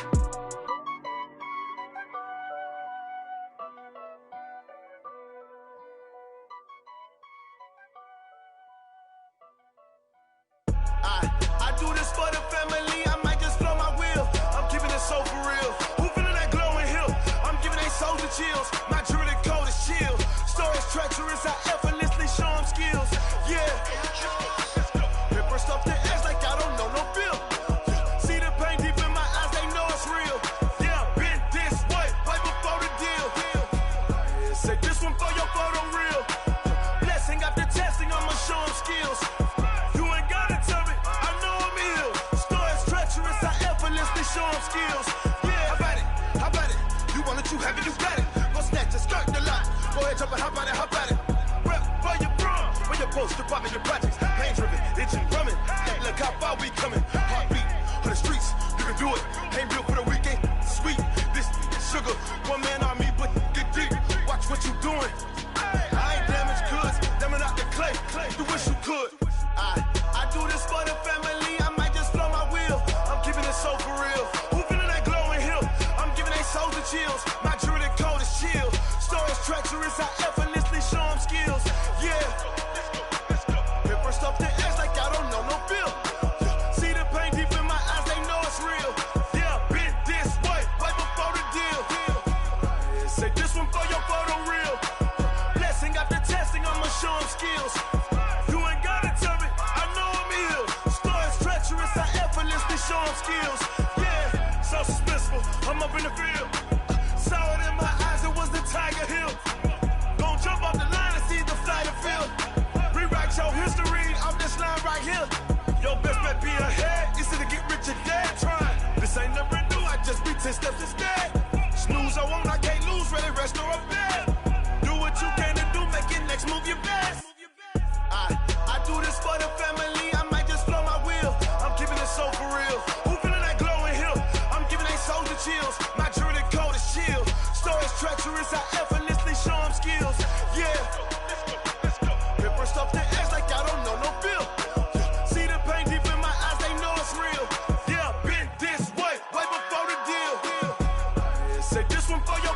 I do this for the family, I might just blow my wheel. I'm keeping it so for real. Who feeling that glowing hill? I'm giving they soldier chills. My jewelry code is chill. Stories treacherous, I effortlessly show them skills. Yeah. Paper stuff the edge like I don't know no bill. See the pain deep in my eyes, they know it's real. Yeah, been this way, way before the deal. Say this one for your photo real. Blessing after testing, I'ma show them skills. Show them skills. Yeah, how about it? You want it, you have it, you got it. Go snatch it, skirt the lot. Go ahead, jump it, how about it? Rep for your prom, where your post, department, your projects. Pain driven, itching, drumming. Hey, look how far we coming. Heartbeat on the streets, you can do it. Ain't built for the weekend, sweet. This sugar, one man army, but get deep. Watch what you doing. I ain't damaged goods, damn out the clay. You wish you could. I do this for the family. I might just blow my wheel. I'm keeping it so for real. Who feeling that glowing hill? I'm giving they soldier chills. My jewelry code is chill. Stories treacherous, I effortlessly show them skills. Yeah. Paper stuff the edge like I don't know no bill. See the pain deep in my eyes, they know it's real. Yeah, been this way, way before the deal. Say this one for your photo real. Blessing after testing, I'ma show them skills. You ain't gotta tell me, I know I'm ill. Stories treacherous, I effortlessly show them skills. Yeah, so suspenseful, I'm up in the field. Saw it in my eyes, it was the Tiger Hill. Gon' jump off the line and see the fly the field. Rewrite your history off this line right here. Your best bet be ahead, it's to get rich or dead. Trying, this ain't never new, I just be 10 steps instead. Snooze I won't, I can't lose, ready, rest or a bed. Do what you can to do, make it next move your best. I do this for the family, I might just blow my wheel. I'm keeping it so for real. Who feeling that glowing hill? I'm giving they soldier chills. My jewelry code is chill. Stories treacherous, I effortlessly show them skills. Yeah. Paper stuff the edge like I don't know no bill. See the pain deep in my eyes, they know it's real. Yeah, been this way, way before the deal. Say this one for your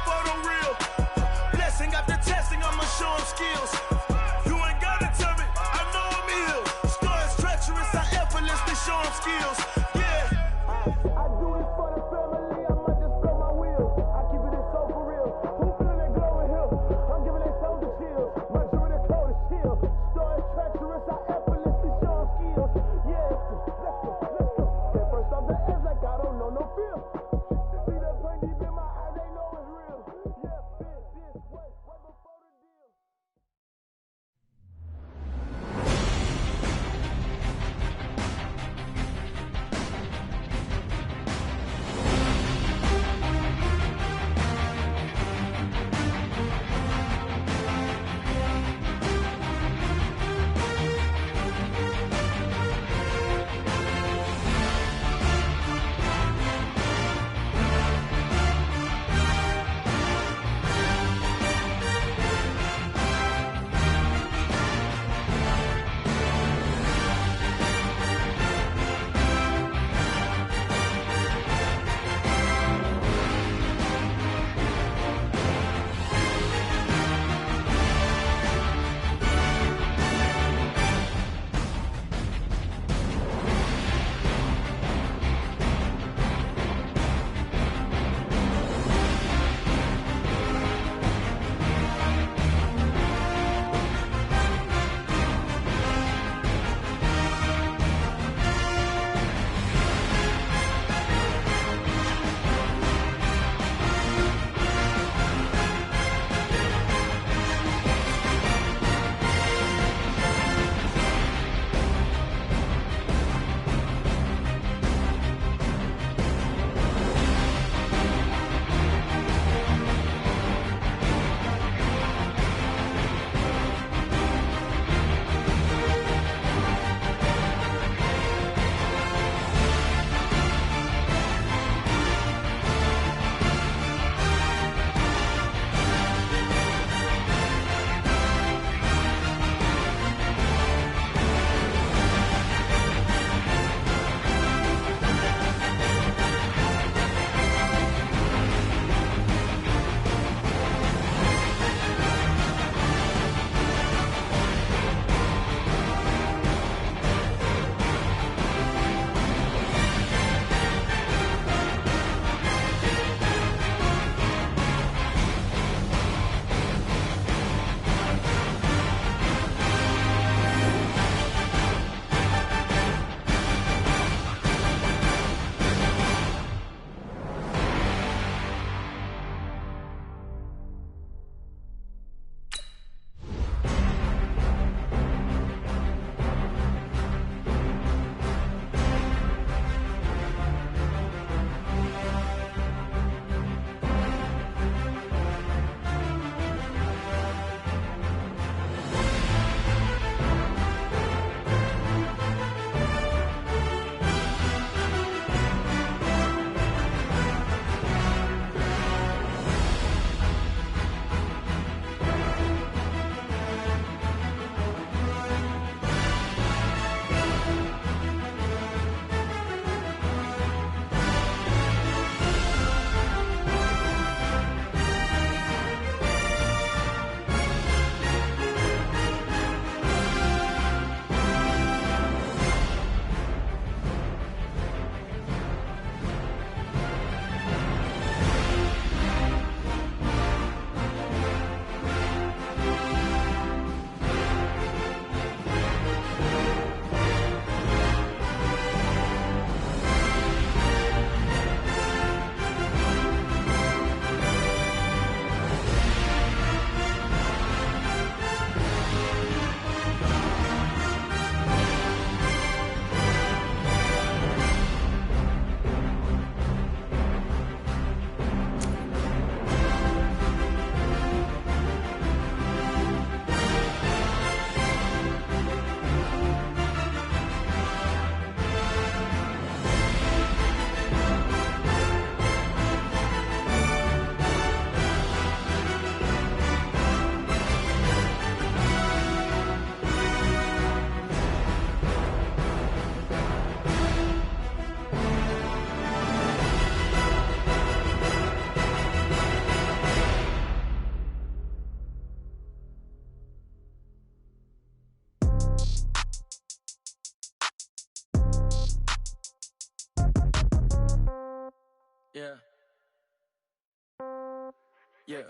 Yeah.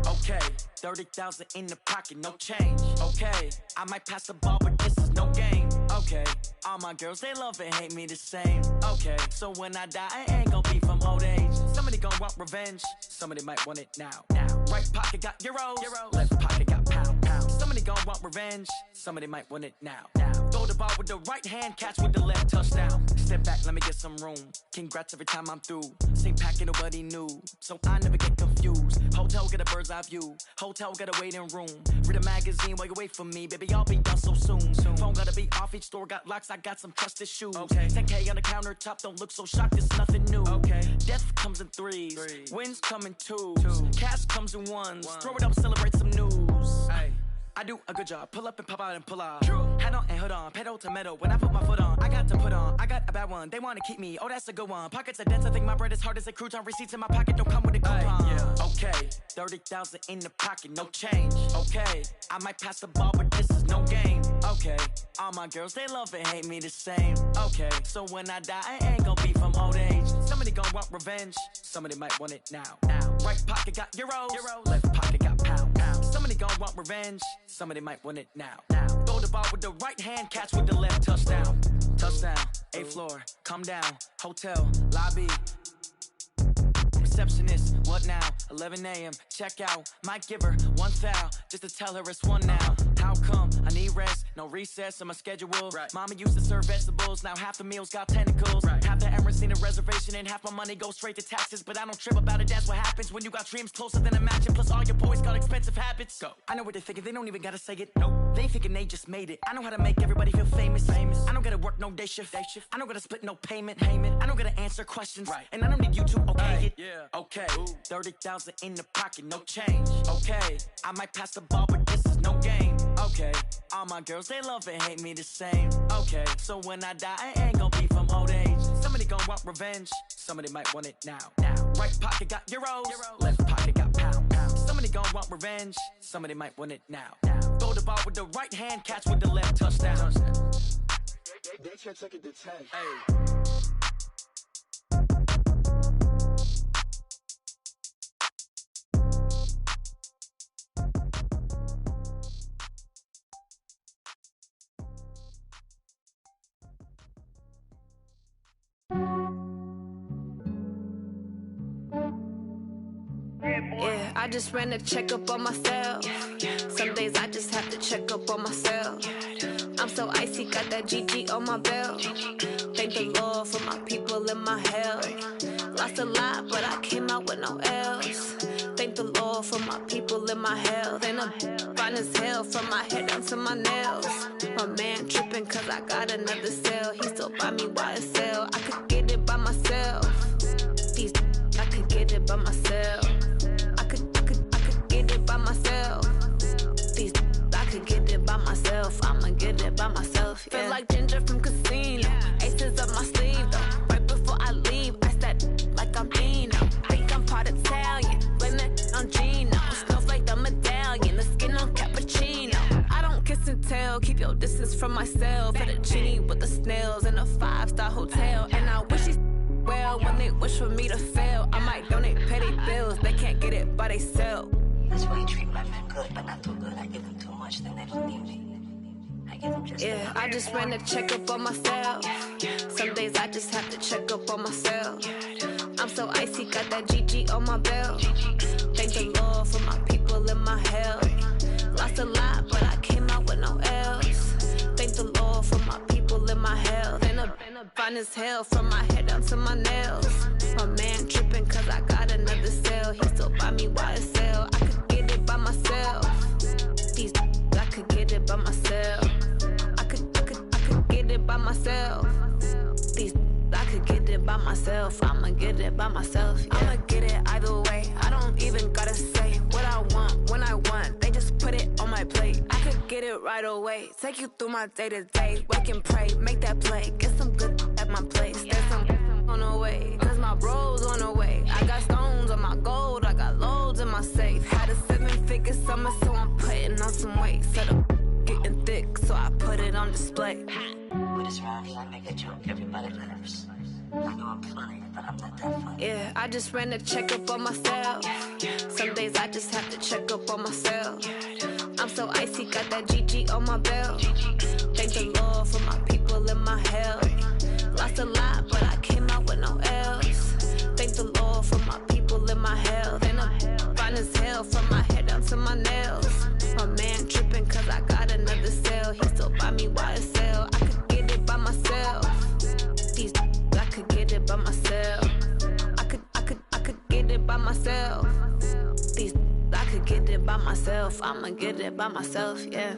Okay. 30,000 in the pocket, no change. Okay. I might pass the ball, but this is no game. Okay. All my girls, they love and hate me the same. Okay. So when I die, I ain't gonna be from old age. Somebody gonna want revenge. Somebody might want it now. Right pocket got euros. Left pocket got pound. Somebody gonna want revenge. Somebody might want it now. Throw the ball with the right hand, catch with the left, touchdown. Step back, let me get some room. Congrats every time I'm through. Same packet, nobody knew, so I never get confused. Hotel get a bird's eye view. Hotel got a waiting room. Read a magazine while you wait for me, baby. I'll be done so soon. Phone gotta be off. Each store got locks. I got some trusted shoes. Okay. 10K on the countertop. Don't look so shocked. It's nothing new. Okay. Death comes in threes. Wins come in twos. Cash comes in ones. Throw it up, celebrate some news. Ay. I do a good job. Pull up and pop out and pull out. Head on and hood on. Pedal to metal. When I put my foot on, I got to put on. I got a bad one. They want to keep me. Oh, that's a good one. Pockets are dense. I think my bread is hard as a crouton. Receipts in my pocket don't come with a coupon. Okay. 30,000 in the pocket. No change. Okay. I might pass the ball, but this is no game. Okay. All my girls, they love and hate me the same. Okay. So when I die, I ain't gonna be from old age. Somebody gonna want revenge. Somebody might want it now. Right pocket got euros. Left pocket got pound. Somebody gonna want revenge. Somebody might want it now. Throw the ball with the right hand, catch with the left, touchdown. Touchdown, 8th floor, come down, hotel, lobby. Receptionist, what now? 11 a.m., check out. Might give her one foul, just to tell her it's one now. How come? I need rest, no recess in my schedule. Mama used to serve vegetables, now half the meals got tentacles. Half the Emirates need a reservation and half my money goes straight to taxes. But I don't trip about it, that's what happens when you got dreams closer than a mansion. Plus all your boys got expensive habits. Go. I know what they're thinking, they don't even gotta say it. Nope. They thinking they just made it. I know how to make everybody feel famous. I don't gotta work no day shift. I don't gotta split no payment. I don't gotta answer questions. And I don't need you to okay it. Okay. 30,000 in the pocket, no change. Okay. I might pass the ball, but this is no game. Okay. All my girls, they love and hate me the same. Okay. So when I die, I ain't gonna be from old age. Somebody gonna want revenge. Somebody might want it now. Right pocket got euros. Left pocket got pound. Somebody gonna want revenge. Somebody might want it now. Throw the ball with the right hand, catch with the left, touchdown. They can't take it to 10. Yeah, I just ran a checkup on myself. Some days I just have to check up on myself. I'm so icy, got that GG on my belt. Thank the Lord for my people and my health. Lost a lot, but I came out with no L's. Thank the Lord for my people and my health. And I'm fine as hell from my head down to my nails. My man tripping cause I got another cell. He still buy me YSL. I could get it by myself. These I could get it by myself. I could get it by myself. These I could get it by myself. I'ma get it by myself. Yeah. Feel like Ginger from Casino. Aces up my sleeve though. Right before I leave, I start like I'm Dino. Think I'm part Italian. Blame that on Gino. Smells like the medallion. The skin on cappuccino. I don't kiss and tell. Keep your distance from myself. Fettuccine with the snails in a 5-star hotel. And I wish he's well when they wish for me to fail. I might donate petty bills. They can't get it by they sell. That's why you treat my men good, but not too good. I give them too much, then they don't need me. I give them just enough. I just ran a checkup on myself. Some days I just have to check up on myself. I'm so icy, got that GG on my belt. Thank the Lord for my people and my health. Lost a lot, but I came out with no L's. Thank the Lord for my people and my health. And I'm fine as hell from my head down to my nails. My man tripping cause I got another cell. He still buy me YSL. I could get it by myself. These I could get it by myself. I could get it by myself. These I could get it by myself. I'ma get it by myself. Yeah. I'ma get it either way. I don't even gotta say what I want when I want. They just put it on my plate. I could get it right away. Take you through my day to day. Wake and pray, make that play. Get some good at my place. There's some on the way. Cause my bro's on the way. I got stones on my gold. I got loads in my safe. Had a 7-figure summer, so I'm putting on some weight. Set up getting thick, so I put it on display. With this round, I make a joke, everybody laughs. I know I'm funny, but I'm not that funny. Yeah, I just ran a checkup on myself. Some days I just have to check up on myself. I'm so icy, got that GG on my belt. Thank the Lord for my people and my health. Lost a lot, but I came out with no L's. Thank the Lord for my people and my health. And I'm fine as hell from my head down to my nails. My man tripping cause I got another cell. He still buy me YSL. I could get it by myself. These I could get it by myself. I could get it by myself. These I could get it by myself. I'ma get it by myself, yeah.